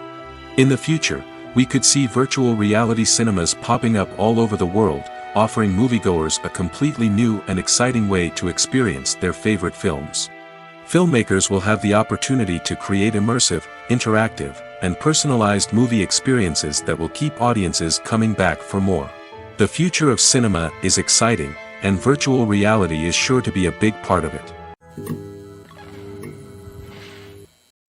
In the future, we could see virtual reality cinemas popping up all over the world, offering moviegoers a completely new and exciting way to experience their favorite films. Filmmakers will have the opportunity to create immersive, interactive, and personalized movie experiences that will keep audiences coming back for more. The future of cinema is exciting, and virtual reality is sure to be a big part of it.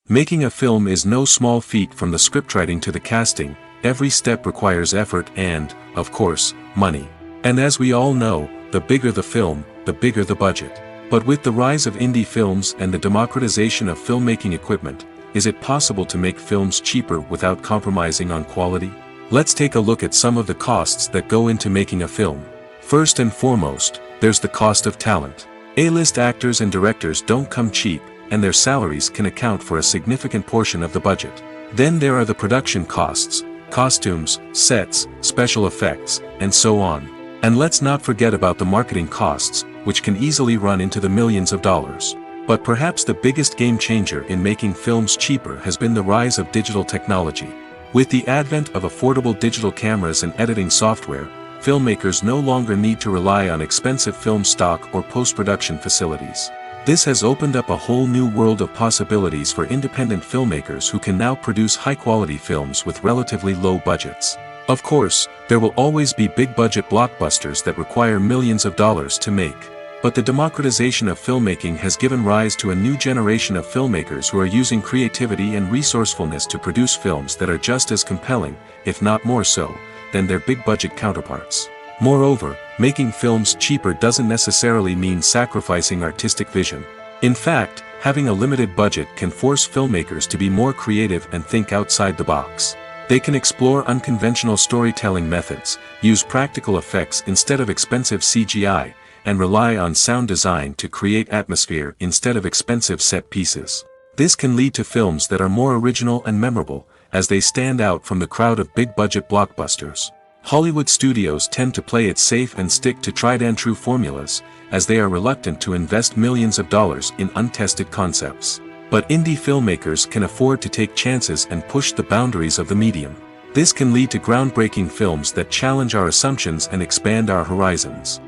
Making a film is no small feat. From the scriptwriting to the casting, every step requires effort and, of course, money. And as we all know, the bigger the film, the bigger the budget. But with the rise of indie films and the democratization of filmmaking equipment, is it possible to make films cheaper without compromising on quality? Let's take a look at some of the costs that go into making a film. First and foremost, there's the cost of talent. A-list actors and directors don't come cheap, and their salaries can account for a significant portion of the budget. Then there are the production costs, costumes, sets, special effects, and so on. And let's not forget about the marketing costs, which can easily run into the millions of dollars. But perhaps the biggest game changer in making films cheaper has been the rise of digital technology. With the advent of affordable digital cameras and editing software, filmmakers no longer need to rely on expensive film stock or post-production facilities. This has opened up a whole new world of possibilities for independent filmmakers who can now produce high-quality films with relatively low budgets. Of course, there will always be big-budget blockbusters that require millions of dollars to make. But the democratization of filmmaking has given rise to a new generation of filmmakers who are using creativity and resourcefulness to produce films that are just as compelling, if not more so, than their big-budget counterparts. Moreover, making films cheaper doesn't necessarily mean sacrificing artistic vision. In fact, having a limited budget can force filmmakers to be more creative and think outside the box. They can explore unconventional storytelling methods, use practical effects instead of expensive CGI, and rely on sound design to create atmosphere instead of expensive set pieces. This can lead to films that are more original and memorable, as they stand out from the crowd of big-budget blockbusters. Hollywood studios tend to play it safe and stick to tried-and-true formulas, as they are reluctant to invest millions of dollars in untested concepts. But indie filmmakers can afford to take chances and push the boundaries of the medium. This can lead to groundbreaking films that challenge our assumptions and expand our horizons.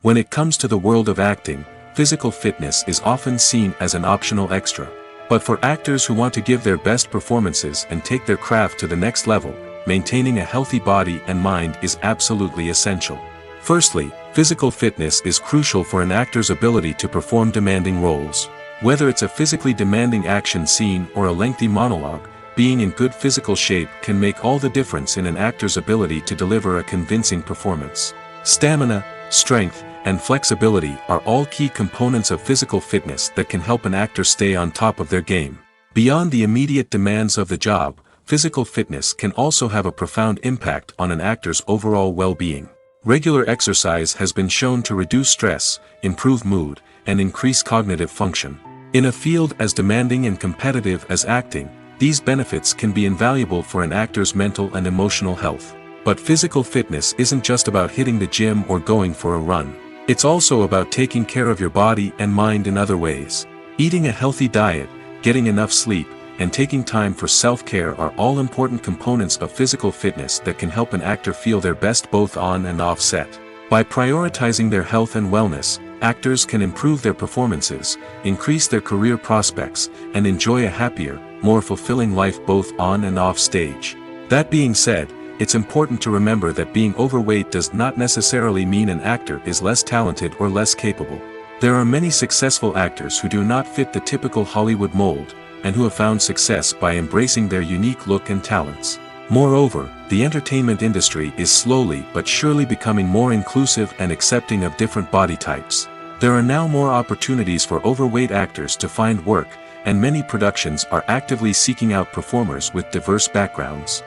When it comes to the world of acting, physical fitness is often seen as an optional extra. But for actors who want to give their best performances and take their craft to the next level, maintaining a healthy body and mind is absolutely essential. Firstly, physical fitness is crucial for an actor's ability to perform demanding roles. Whether it's a physically demanding action scene or a lengthy monologue, being in good physical shape can make all the difference in an actor's ability to deliver a convincing performance. Stamina, strength, and flexibility are all key components of physical fitness that can help an actor stay on top of their game. Beyond the immediate demands of the job, physical fitness can also have a profound impact on an actor's overall well-being. Regular exercise has been shown to reduce stress, improve mood, and increase cognitive function. In a field as demanding and competitive as acting, these benefits can be invaluable for an actor's mental and emotional health. But physical fitness isn't just about hitting the gym or going for a run. It's also about taking care of your body and mind in other ways. Eating a healthy diet, getting enough sleep, and taking time for self-care are all important components of physical fitness that can help an actor feel their best both on and off set. By prioritizing their health and wellness, actors can improve their performances, increase their career prospects, and enjoy a happier, more fulfilling life both on and off stage. That being said, it's important to remember that being overweight does not necessarily mean an actor is less talented or less capable. There are many successful actors who do not fit the typical Hollywood mold, and who have found success by embracing their unique look and talents. Moreover, the entertainment industry is slowly but surely becoming more inclusive and accepting of different body types. There are now more opportunities for overweight actors to find work, and many productions are actively seeking out performers with diverse backgrounds.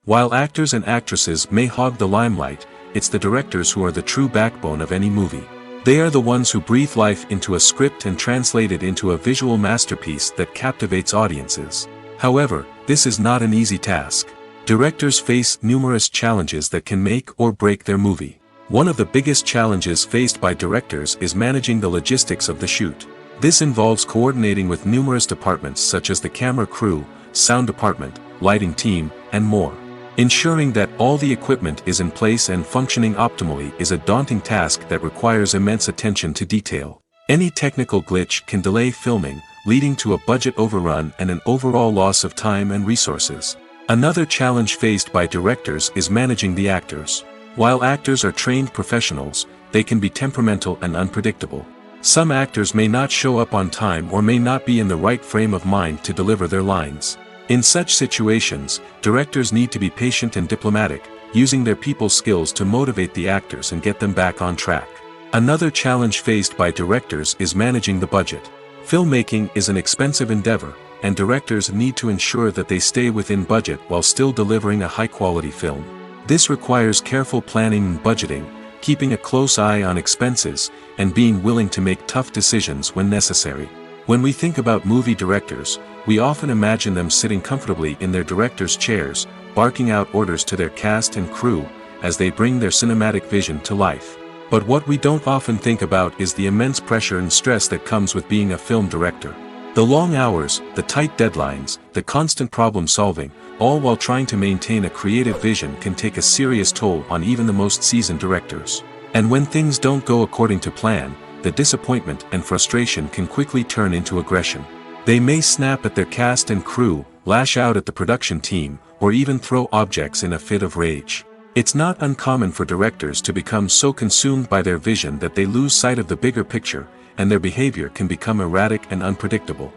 While actors and actresses may hog the limelight, it's the directors who are the true backbone of any movie. They are the ones who breathe life into a script and translate it into a visual masterpiece that captivates audiences. However, this is not an easy task. Directors face numerous challenges that can make or break their movie. One of the biggest challenges faced by directors is managing the logistics of the shoot. This involves coordinating with numerous departments such as the camera crew, sound department, lighting team, and more. Ensuring that all the equipment is in place and functioning optimally is a daunting task that requires immense attention to detail. Any technical glitch can delay filming, leading to a budget overrun and an overall loss of time and resources. Another challenge faced by directors is managing the actors. While actors are trained professionals, they can be temperamental and unpredictable. Some actors may not show up on time or may not be in the right frame of mind to deliver their lines. In such situations, directors need to be patient and diplomatic, using their people skills to motivate the actors and get them back on track. Another challenge faced by directors is managing the budget. Filmmaking is an expensive endeavor, and directors need to ensure that they stay within budget while still delivering a high-quality film. This requires careful planning and budgeting, keeping a close eye on expenses, and being willing to make tough decisions when necessary. When we think about movie directors, we often imagine them sitting comfortably in their director's chairs, barking out orders to their cast and crew, as they bring their cinematic vision to life. But what we don't often think about is the immense pressure and stress that comes with being a film director. The long hours, the tight deadlines, the constant problem solving, all while trying to maintain a creative vision can take a serious toll on even the most seasoned directors. And when things don't go according to plan, the disappointment and frustration can quickly turn into aggression. They may snap at their cast and crew, lash out at the production team, or even throw objects in a fit of rage. It's not uncommon for directors to become so consumed by their vision that they lose sight of the bigger picture, and their behavior can become erratic and unpredictable.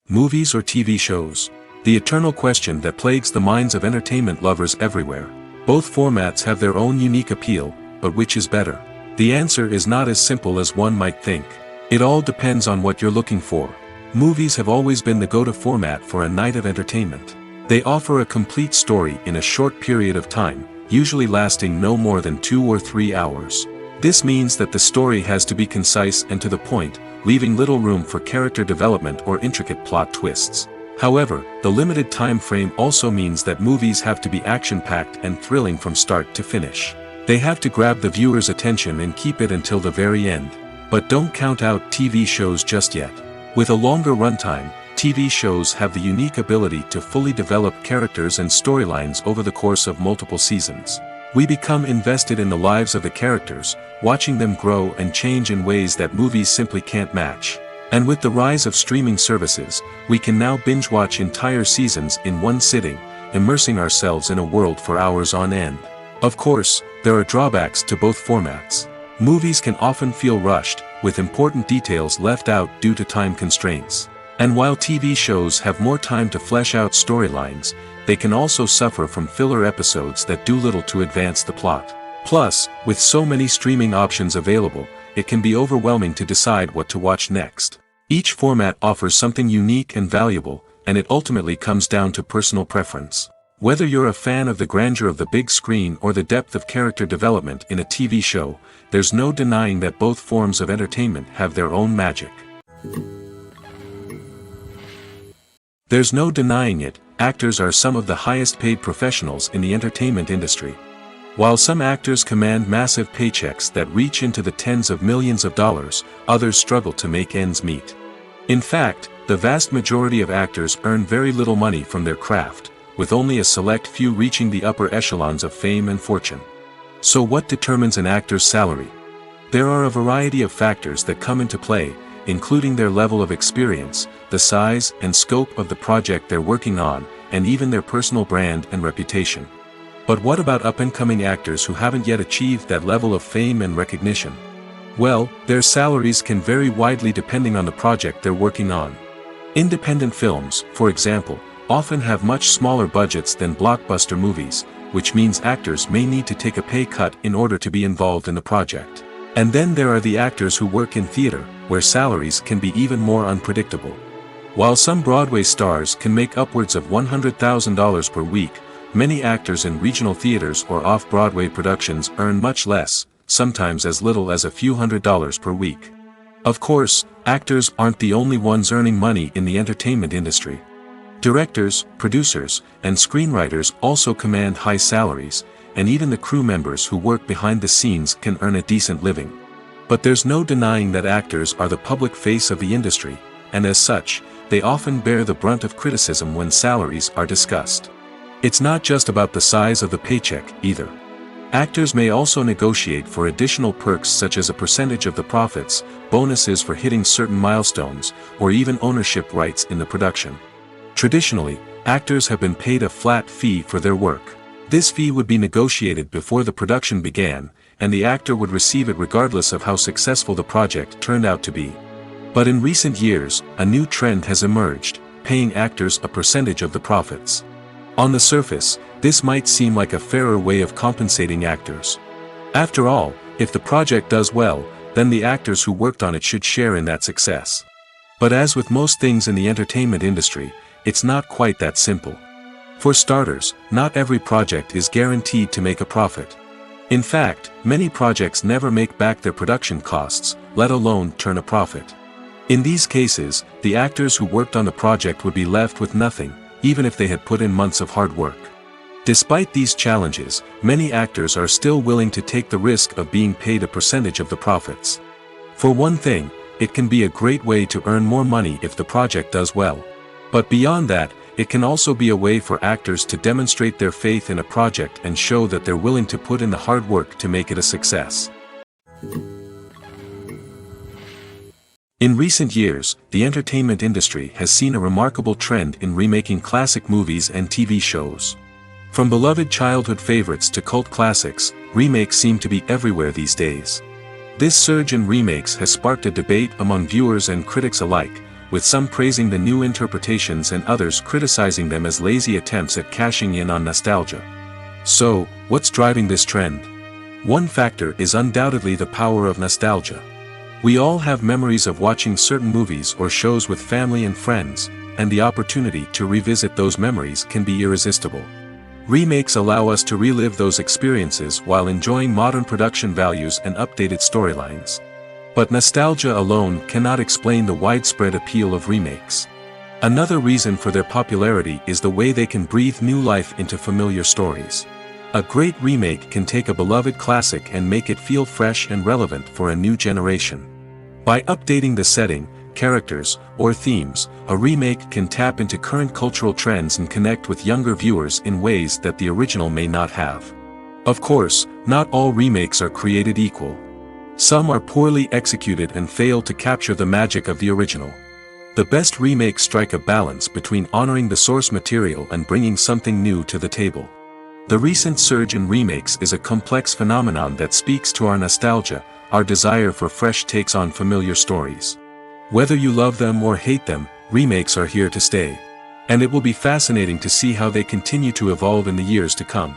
Movies or TV shows? The eternal question that plagues the minds of entertainment lovers everywhere. Both formats have their own unique appeal, but which is better? The answer is not as simple as one might think. It all depends on what you're looking for. Movies have always been the go-to format for a night of entertainment. They offer a complete story in a short period of time, usually lasting no more than 2 or 3 hours. This means that the story has to be concise and to the point, leaving little room for character development or intricate plot twists. However, the limited time frame also means that movies have to be action-packed and thrilling from start to finish. They have to grab the viewer's attention and keep it until the very end. But don't count out TV shows just yet. With a longer runtime, TV shows have the unique ability to fully develop characters and storylines over the course of multiple seasons. We become invested in the lives of the characters, watching them grow and change in ways that movies simply can't match. And with the rise of streaming services, we can now binge-watch entire seasons in one sitting, immersing ourselves in a world for hours on end. Of course, there are drawbacks to both formats. Movies can often feel rushed, with important details left out due to time constraints. And while TV shows have more time to flesh out storylines, they can also suffer from filler episodes that do little to advance the plot. Plus, with so many streaming options available, it can be overwhelming to decide what to watch next. Each format offers something unique and valuable, and it ultimately comes down to personal preference. Whether you're a fan of the grandeur of the big screen or the depth of character development in a TV show, there's no denying that both forms of entertainment have their own magic. There's no denying it, actors are some of the highest paid professionals in the entertainment industry. While some actors command massive paychecks that reach into the tens of millions of dollars, others struggle to make ends meet. In fact, the vast majority of actors earn very little money from their craft, with only a select few reaching the upper echelons of fame and fortune. So what determines an actor's salary? There are a variety of factors that come into play, including their level of experience, the size and scope of the project they're working on, and even their personal brand and reputation. But what about up-and-coming actors who haven't yet achieved that level of fame and recognition? Well, their salaries can vary widely depending on the project they're working on. Independent films, for example, often have much smaller budgets than blockbuster movies, which means actors may need to take a pay cut in order to be involved in the project. And then there are the actors who work in theater, where salaries can be even more unpredictable. While some Broadway stars can make upwards of $100,000 per week, many actors in regional theaters or off-Broadway productions earn much less, sometimes as little as a few $100s per week. Of course, actors aren't the only ones earning money in the entertainment industry. Directors, producers, and screenwriters also command high salaries, and even the crew members who work behind the scenes can earn a decent living. But there's no denying that actors are the public face of the industry, and as such, they often bear the brunt of criticism when salaries are discussed. It's not just about the size of the paycheck, either. Actors may also negotiate for additional perks such as a percentage of the profits, bonuses for hitting certain milestones, or even ownership rights in the production. Traditionally, actors have been paid a flat fee for their work. This fee would be negotiated before the production began, and the actor would receive it regardless of how successful the project turned out to be. But in recent years, a new trend has emerged, paying actors a percentage of the profits. On the surface, this might seem like a fairer way of compensating actors. After all, if the project does well, then the actors who worked on it should share in that success. But as with most things in the entertainment industry, it's not quite that simple. For starters, not every project is guaranteed to make a profit. In fact, many projects never make back their production costs, let alone turn a profit. In these cases, the actors who worked on the project would be left with nothing, even if they had put in months of hard work. Despite these challenges, many actors are still willing to take the risk of being paid a percentage of the profits. For one thing, it can be a great way to earn more money if the project does well. But beyond that, it can also be a way for actors to demonstrate their faith in a project and show that they're willing to put in the hard work to make it a success. In recent years, the entertainment industry has seen a remarkable trend in remaking classic movies and TV shows. From beloved childhood favorites to cult classics, remakes seem to be everywhere these days. This surge in remakes has sparked a debate among viewers and critics alike, with some praising the new interpretations and others criticizing them as lazy attempts at cashing in on nostalgia. So, what's driving this trend? One factor is undoubtedly the power of nostalgia. We all have memories of watching certain movies or shows with family and friends, and the opportunity to revisit those memories can be irresistible. Remakes allow us to relive those experiences while enjoying modern production values and updated storylines. But nostalgia alone cannot explain the widespread appeal of remakes. Another reason for their popularity is the way they can breathe new life into familiar stories. A great remake can take a beloved classic and make it feel fresh and relevant for a new generation. By updating the setting, characters, or themes, a remake can tap into current cultural trends and connect with younger viewers in ways that the original may not have. Of course, not all remakes are created equal. Some are poorly executed and fail to capture the magic of the original. The best remakes strike a balance between honoring the source material and bringing something new to the table. The recent surge in remakes is a complex phenomenon that speaks to our nostalgia, our desire for fresh takes on familiar stories. Whether you love them or hate them, remakes are here to stay. And it will be fascinating to see how they continue to evolve in the years to come.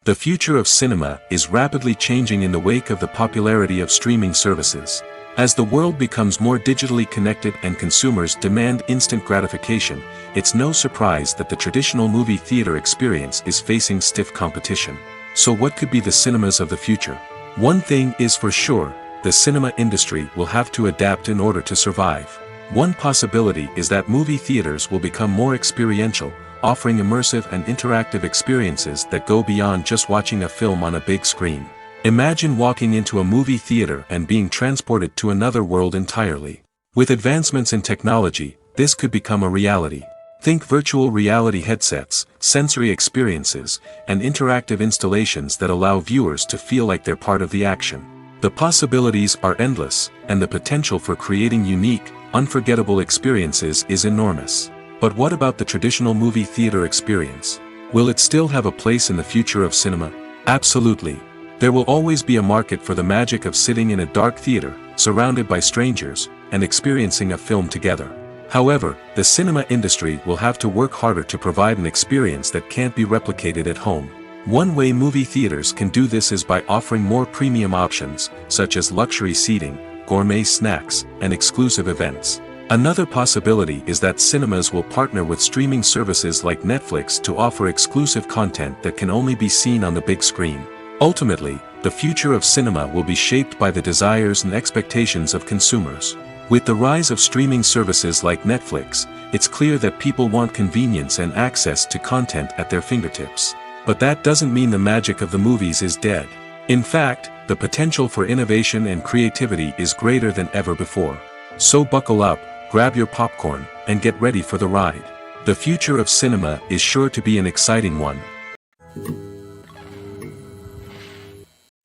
The future of cinema is rapidly changing in the wake of the popularity of streaming services. As the world becomes more digitally connected and consumers demand instant gratification, it's no surprise that the traditional movie theater experience is facing stiff competition. So what could be the cinemas of the future? One thing is for sure, the cinema industry will have to adapt in order to survive. One possibility is that movie theaters will become more experiential, offering immersive and interactive experiences that go beyond just watching a film on a big screen. Imagine walking into a movie theater and being transported to another world entirely. With advancements in technology, this could become a reality. Think virtual reality headsets, sensory experiences, and interactive installations that allow viewers to feel like they're part of the action. The possibilities are endless, and the potential for creating unique, unforgettable experiences is enormous. But what about the traditional movie theater experience? Will it still have a place in the future of cinema? Absolutely. There will always be a market for the magic of sitting in a dark theater, surrounded by strangers, and experiencing a film together. However, the cinema industry will have to work harder to provide an experience that can't be replicated at home. One way movie theaters can do this is by offering more premium options, such as luxury seating, gourmet snacks, and exclusive events. Another possibility is that cinemas will partner with streaming services like Netflix to offer exclusive content that can only be seen on the big screen. Ultimately, the future of cinema will be shaped by the desires and expectations of consumers. With the rise of streaming services like Netflix, it's clear that people want convenience and access to content at their fingertips. But that doesn't mean the magic of the movies is dead. In fact, the potential for innovation and creativity is greater than ever before. So buckle up, grab your popcorn, and get ready for the ride. The future of cinema is sure to be an exciting one.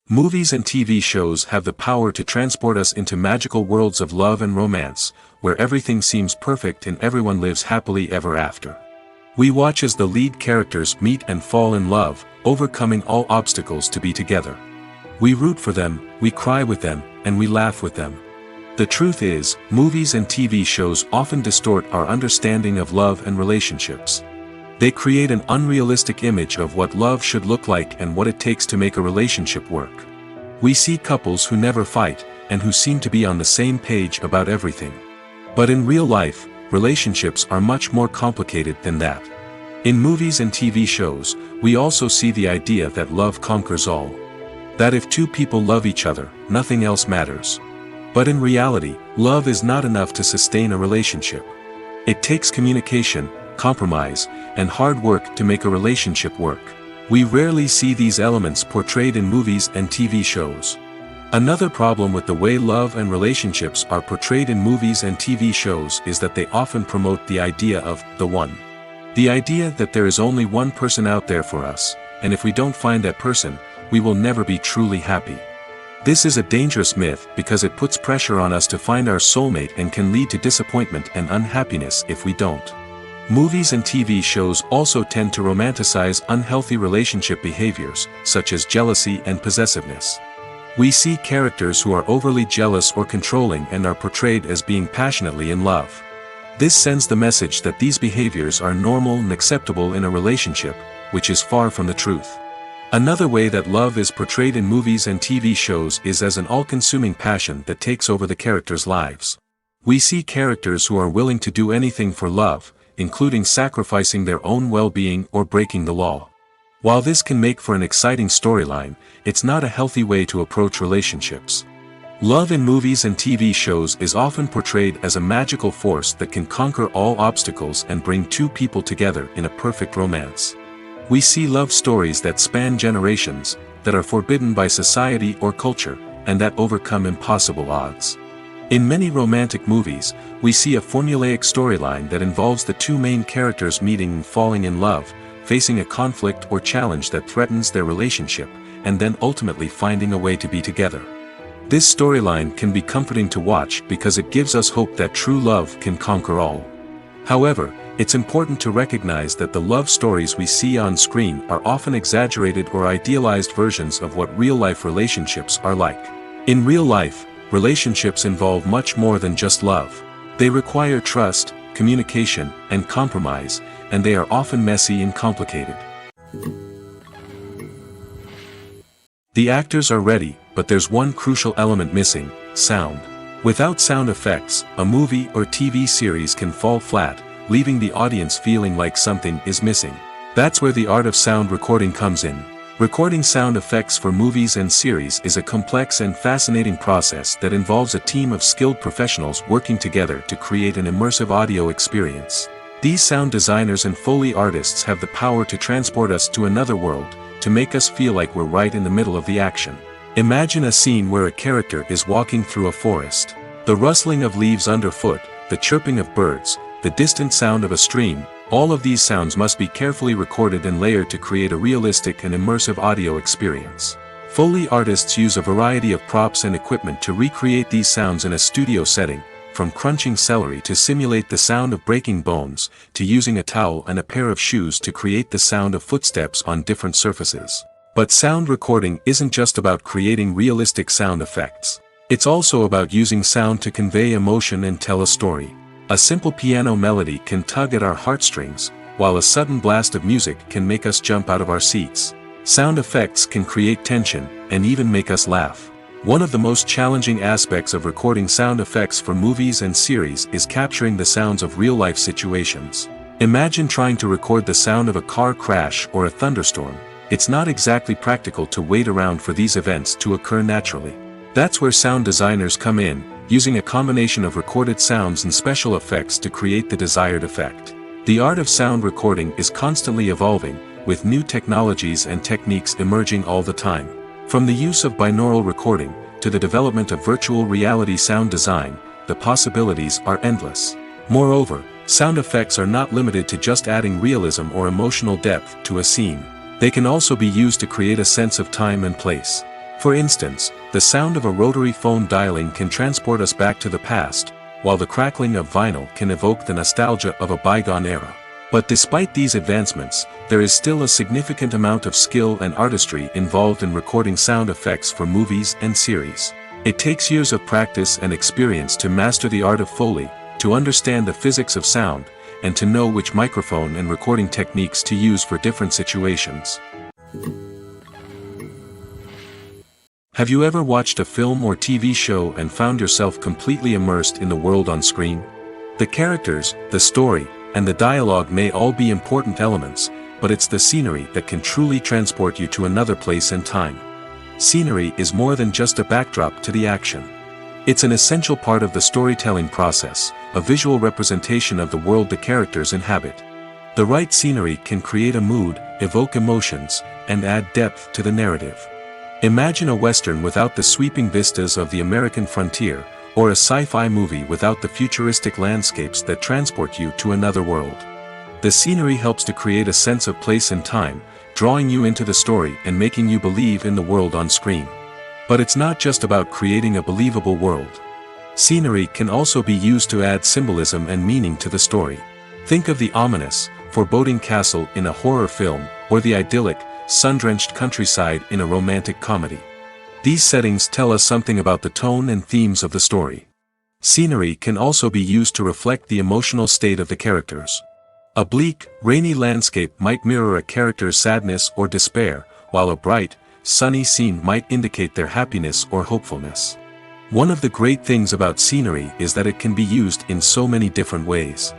Movies and TV shows have the power to transport us into magical worlds of love and romance, where everything seems perfect and everyone lives happily ever after. We watch as the lead characters meet and fall in love, overcoming all obstacles to be together. We root for them, we cry with them, and we laugh with them. The truth is, movies and TV shows often distort our understanding of love and relationships. They create an unrealistic image of what love should look like and what it takes to make a relationship work. We see couples who never fight, and who seem to be on the same page about everything. But in real life, relationships are much more complicated than that. In movies and TV shows, we also see the idea that love conquers all. That if two people love each other, nothing else matters. But in reality, love is not enough to sustain a relationship. It takes communication, compromise, and hard work to make a relationship work. We rarely see these elements portrayed in movies and TV shows. Another problem with the way love and relationships are portrayed in movies and TV shows is that they often promote the idea of the one. The idea that there is only one person out there for us, and if we don't find that person, we will never be truly happy. This is a dangerous myth because it puts pressure on us to find our soulmate and can lead to disappointment and unhappiness if we don't. Movies and TV shows also tend to romanticize unhealthy relationship behaviors, such as jealousy and possessiveness. We see characters who are overly jealous or controlling and are portrayed as being passionately in love. This sends the message that these behaviors are normal and acceptable in a relationship, which is far from the truth. Another way that love is portrayed in movies and TV shows is as an all-consuming passion that takes over the characters' lives. We see characters who are willing to do anything for love, including sacrificing their own well-being or breaking the law. While this can make for an exciting storyline, it's not a healthy way to approach relationships. Love in movies and TV shows is often portrayed as a magical force that can conquer all obstacles and bring two people together in a perfect romance. We see love stories that span generations, that are forbidden by society or culture, and that overcome impossible odds. In many romantic movies, we see a formulaic storyline that involves the two main characters meeting and falling in love, facing a conflict or challenge that threatens their relationship, and then ultimately finding a way to be together. This storyline can be comforting to watch because it gives us hope that true love can conquer all. However, it's important to recognize that the love stories we see on screen are often exaggerated or idealized versions of what real-life relationships are like. In real life, relationships involve much more than just love. They require trust, communication, and compromise, and they are often messy and complicated. The actors are ready, but there's one crucial element missing: sound. Without sound effects, a movie or TV series can fall flat, leaving the audience feeling like something is missing. That's where the art of sound recording comes in. Recording sound effects for movies and series is a complex and fascinating process that involves a team of skilled professionals working together to create an immersive audio experience. These sound designers and Foley artists have the power to transport us to another world, to make us feel like we're right in the middle of the action. Imagine a scene where a character is walking through a forest. The rustling of leaves underfoot, the chirping of birds, the distant sound of a stream, all of these sounds must be carefully recorded and layered to create a realistic and immersive audio experience. Foley artists use a variety of props and equipment to recreate these sounds in a studio setting, from crunching celery to simulate the sound of breaking bones, to using a towel and a pair of shoes to create the sound of footsteps on different surfaces. But sound recording isn't just about creating realistic sound effects. It's also about using sound to convey emotion and tell a story. A simple piano melody can tug at our heartstrings, while a sudden blast of music can make us jump out of our seats. Sound effects can create tension, and even make us laugh. One of the most challenging aspects of recording sound effects for movies and series is capturing the sounds of real-life situations. Imagine trying to record the sound of a car crash or a thunderstorm. It's not exactly practical to wait around for these events to occur naturally. That's where sound designers come in, using a combination of recorded sounds and special effects to create the desired effect. The art of sound recording is constantly evolving, with new technologies and techniques emerging all the time. From the use of binaural recording, to the development of virtual reality sound design, the possibilities are endless. Moreover, sound effects are not limited to just adding realism or emotional depth to a scene. They can also be used to create a sense of time and place. For instance, the sound of a rotary phone dialing can transport us back to the past, while the crackling of vinyl can evoke the nostalgia of a bygone era. But despite these advancements, there is still a significant amount of skill and artistry involved in recording sound effects for movies and series. It takes years of practice and experience to master the art of Foley, to understand the physics of sound, and to know which microphone and recording techniques to use for different situations. Have you ever watched a film or TV show and found yourself completely immersed in the world on screen? The characters, the story, and the dialogue may all be important elements, but it's the scenery that can truly transport you to another place and time. Scenery is more than just a backdrop to the action. It's an essential part of the storytelling process, a visual representation of the world the characters inhabit. The right scenery can create a mood, evoke emotions, and add depth to the narrative. Imagine a Western without the sweeping vistas of the American frontier, or a sci-fi movie without the futuristic landscapes that transport you to another world. The scenery helps to create a sense of place and time, drawing you into the story and making you believe in the world on screen. But it's not just about creating a believable world. Scenery can also be used to add symbolism and meaning to the story. Think of the ominous, foreboding castle in a horror film, or the idyllic, sun-drenched countryside in a romantic comedy. These settings tell us something about the tone and themes of the story. Scenery can also be used to reflect the emotional state of the characters. A bleak, rainy landscape might mirror a character's sadness or despair, while a bright, sunny scene might indicate their happiness or hopefulness. One of the great things about scenery is that it can be used in so many different ways.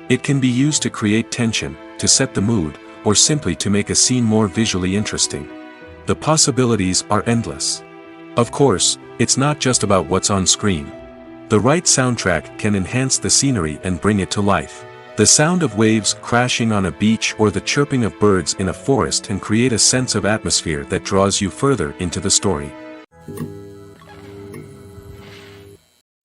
It can be used to create tension, to set the mood, or simply to make a scene more visually interesting. The possibilities are endless. Of course, it's not just about what's on screen. The right soundtrack can enhance the scenery and bring it to life. The sound of waves crashing on a beach or the chirping of birds in a forest can create a sense of atmosphere that draws you further into the story.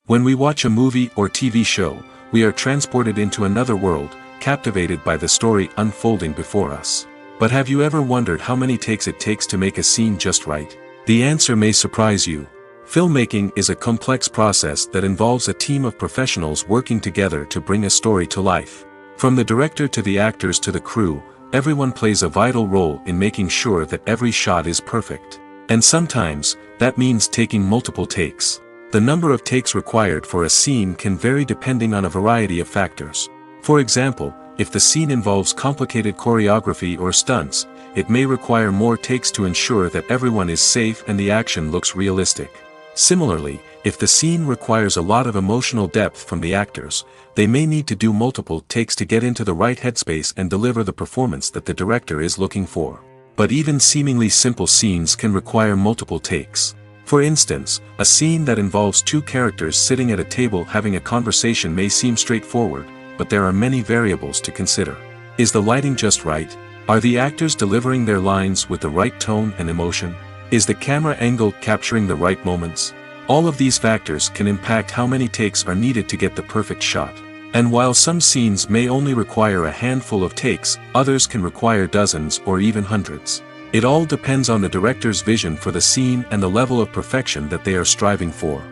When we watch a movie or TV show, we are transported into another world, captivated by the story unfolding before us. But have you ever wondered how many takes it takes to make a scene just right? The answer may surprise you. Filmmaking is a complex process that involves a team of professionals working together to bring a story to life. From the director to the actors to the crew, everyone plays a vital role in making sure that every shot is perfect. And sometimes, that means taking multiple takes. The number of takes required for a scene can vary depending on a variety of factors. For example, if the scene involves complicated choreography or stunts, it may require more takes to ensure that everyone is safe and the action looks realistic. Similarly, if the scene requires a lot of emotional depth from the actors, they may need to do multiple takes to get into the right headspace and deliver the performance that the director is looking for. But even seemingly simple scenes can require multiple takes. For instance, a scene that involves two characters sitting at a table having a conversation may seem straightforward, but there are many variables to consider. Is the lighting just right? Are the actors delivering their lines with the right tone and emotion? Is the camera angle capturing the right moments? All of these factors can impact how many takes are needed to get the perfect shot. And while some scenes may only require a handful of takes, others can require dozens or even hundreds. It all depends on the director's vision for the scene and the level of perfection that they are striving for.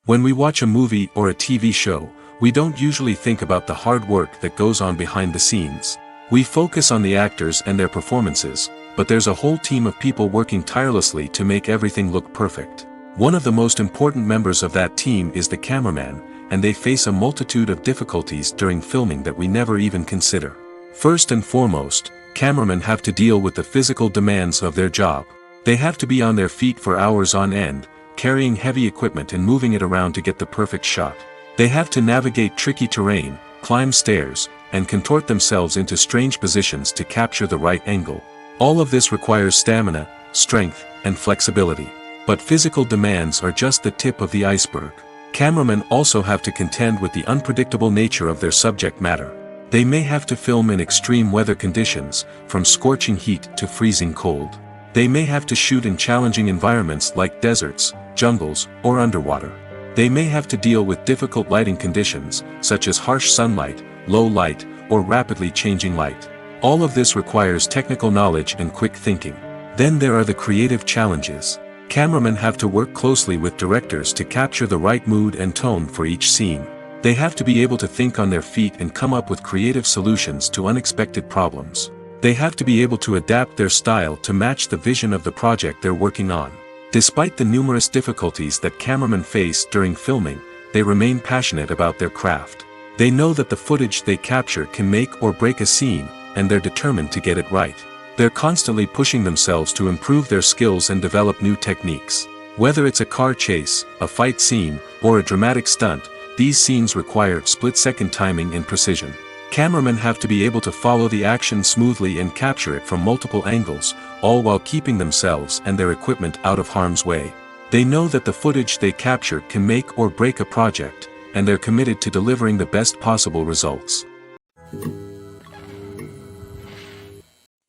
When we watch a movie or a TV show, we don't usually think about the hard work that goes on behind the scenes. We focus on the actors and their performances, but there's a whole team of people working tirelessly to make everything look perfect. One of the most important members of that team is the cameraman, and they face a multitude of difficulties during filming that we never even consider. First and foremost, cameramen have to deal with the physical demands of their job. They have to be on their feet for hours on end, carrying heavy equipment and moving it around to get the perfect shot. They have to navigate tricky terrain, climb stairs, and contort themselves into strange positions to capture the right angle. All of this requires stamina, strength, and flexibility. But physical demands are just the tip of the iceberg. Cameramen also have to contend with the unpredictable nature of their subject matter. They may have to film in extreme weather conditions, from scorching heat to freezing cold. They may have to shoot in challenging environments like deserts, jungles, or underwater. They may have to deal with difficult lighting conditions, such as harsh sunlight, low light, or rapidly changing light. All of this requires technical knowledge and quick thinking. Then there are the creative challenges. Cameramen have to work closely with directors to capture the right mood and tone for each scene. They have to be able to think on their feet and come up with creative solutions to unexpected problems. They have to be able to adapt their style to match the vision of the project they're working on. Despite the numerous difficulties that cameramen face during filming, they remain passionate about their craft. They know that the footage they capture can make or break a scene, and they're determined to get it right. They're constantly pushing themselves to improve their skills and develop new techniques. Whether it's a car chase, a fight scene, or a dramatic stunt, these scenes require split-second timing and precision. Cameramen have to be able to follow the action smoothly and capture it from multiple angles, all while keeping themselves and their equipment out of harm's way. They know that the footage they capture can make or break a project, and they're committed to delivering the best possible results.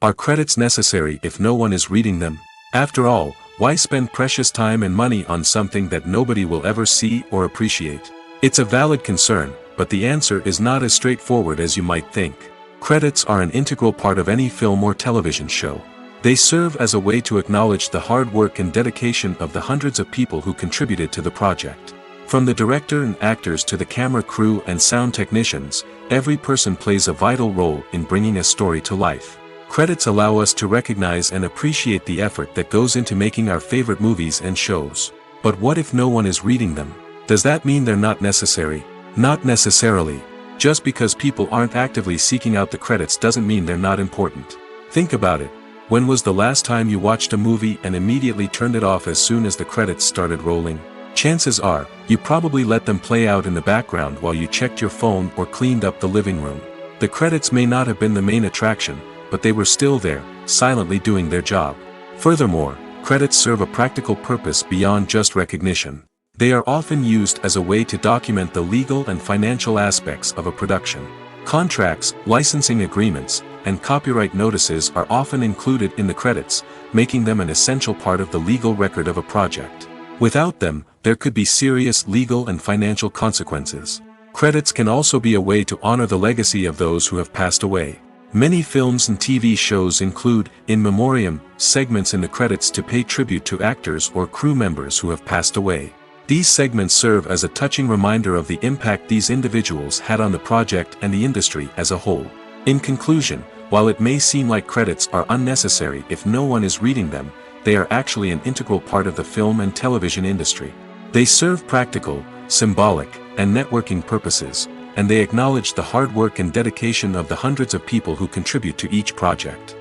Are credits necessary if no one is reading them? After all, why spend precious time and money on something that nobody will ever see or appreciate? It's a valid concern, but the answer is not as straightforward as you might think. Credits are an integral part of any film or television show. They serve as a way to acknowledge the hard work and dedication of the hundreds of people who contributed to the project. From the director and actors to the camera crew and sound technicians, every person plays a vital role in bringing a story to life. Credits allow us to recognize and appreciate the effort that goes into making our favorite movies and shows. But what if no one is reading them? Does that mean they're not necessary? Not necessarily. Just because people aren't actively seeking out the credits doesn't mean they're not important. Think about it. When was the last time you watched a movie and immediately turned it off as soon as the credits started rolling? Chances are, you probably let them play out in the background while you checked your phone or cleaned up the living room. The credits may not have been the main attraction, but they were still there, silently doing their job. Furthermore, credits serve a practical purpose beyond just recognition. They are often used as a way to document the legal and financial aspects of a production. Contracts, licensing agreements, and copyright notices are often included in the credits, making them an essential part of the legal record of a project. Without them, there could be serious legal and financial consequences. Credits can also be a way to honor the legacy of those who have passed away. Many films and TV shows include, in memoriam, segments in the credits to pay tribute to actors or crew members who have passed away. These segments serve as a touching reminder of the impact these individuals had on the project and the industry as a whole. In conclusion, while it may seem like credits are unnecessary if no one is reading them, they are actually an integral part of the film and television industry. They serve practical, symbolic, and networking purposes, and they acknowledge the hard work and dedication of the hundreds of people who contribute to each project.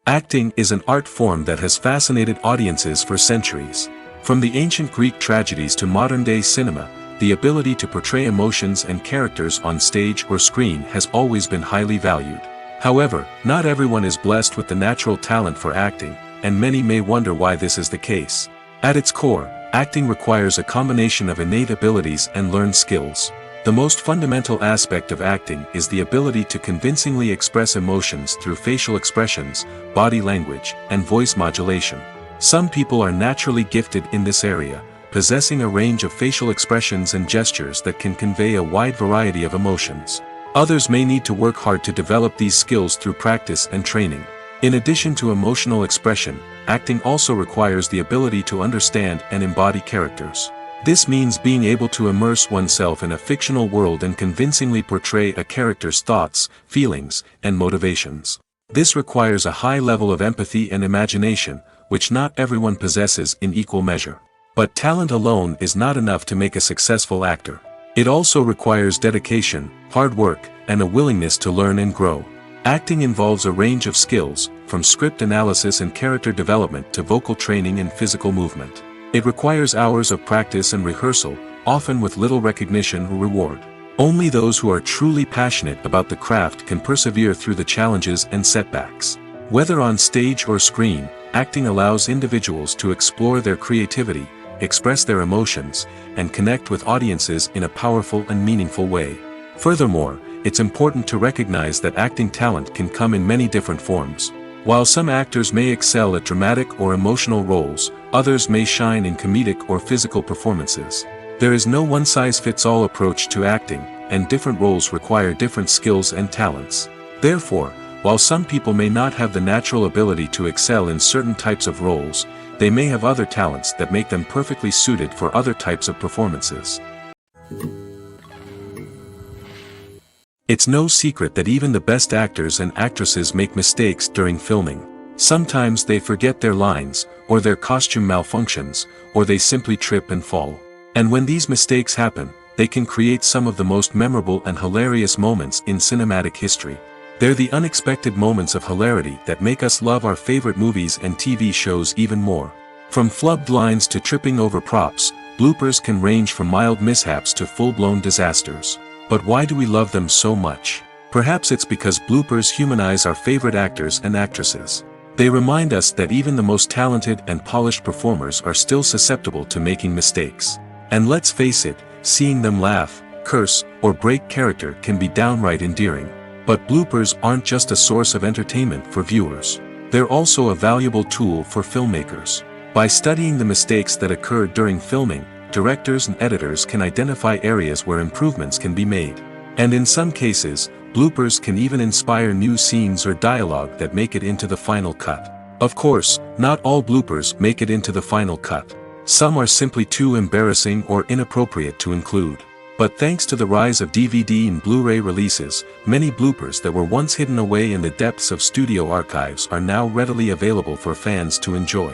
Acting is an art form that has fascinated audiences for centuries. From the ancient Greek tragedies to modern-day cinema, the ability to portray emotions and characters on stage or screen has always been highly valued. However, not everyone is blessed with the natural talent for acting, and many may wonder why this is the case. At its core, acting requires a combination of innate abilities and learned skills. The most fundamental aspect of acting is the ability to convincingly express emotions through facial expressions, body language, and voice modulation. Some people are naturally gifted in this area, possessing a range of facial expressions and gestures that can convey a wide variety of emotions. Others may need to work hard to develop these skills through practice and training. In addition to emotional expression, acting also requires the ability to understand and embody characters. This means being able to immerse oneself in a fictional world and convincingly portray a character's thoughts, feelings, and motivations. This requires a high level of empathy and imagination, which not everyone possesses in equal measure. But talent alone is not enough to make a successful actor. It also requires dedication, hard work, and a willingness to learn and grow. Acting involves a range of skills, from script analysis and character development to vocal training and physical movement. It requires hours of practice and rehearsal, often with little recognition or reward. Only those who are truly passionate about the craft can persevere through the challenges and setbacks. Whether on stage or screen, acting allows individuals to explore their creativity, express their emotions, and connect with audiences in a powerful and meaningful way. Furthermore, it's important to recognize that acting talent can come in many different forms. While some actors may excel at dramatic or emotional roles, others may shine in comedic or physical performances. There is no one-size-fits-all approach to acting, and different roles require different skills and talents. Therefore, while some people may not have the natural ability to excel in certain types of roles, they may have other talents that make them perfectly suited for other types of performances. It's no secret that even the best actors and actresses make mistakes during filming. Sometimes they forget their lines, or their costume malfunctions, or they simply trip and fall. And when these mistakes happen, they can create some of the most memorable and hilarious moments in cinematic history. They're the unexpected moments of hilarity that make us love our favorite movies and TV shows even more. From flubbed lines to tripping over props, bloopers can range from mild mishaps to full-blown disasters. But why do we love them so much? Perhaps it's because bloopers humanize our favorite actors and actresses. They remind us that even the most talented and polished performers are still susceptible to making mistakes. And let's face it, seeing them laugh, curse, or break character can be downright endearing. But bloopers aren't just a source of entertainment for viewers. They're also a valuable tool for filmmakers. By studying the mistakes that occur during filming, directors and editors can identify areas where improvements can be made. And in some cases, bloopers can even inspire new scenes or dialogue that make it into the final cut. Of course, not all bloopers make it into the final cut. Some are simply too embarrassing or inappropriate to include. But thanks to the rise of DVD and Blu-ray releases, many bloopers that were once hidden away in the depths of studio archives are now readily available for fans to enjoy.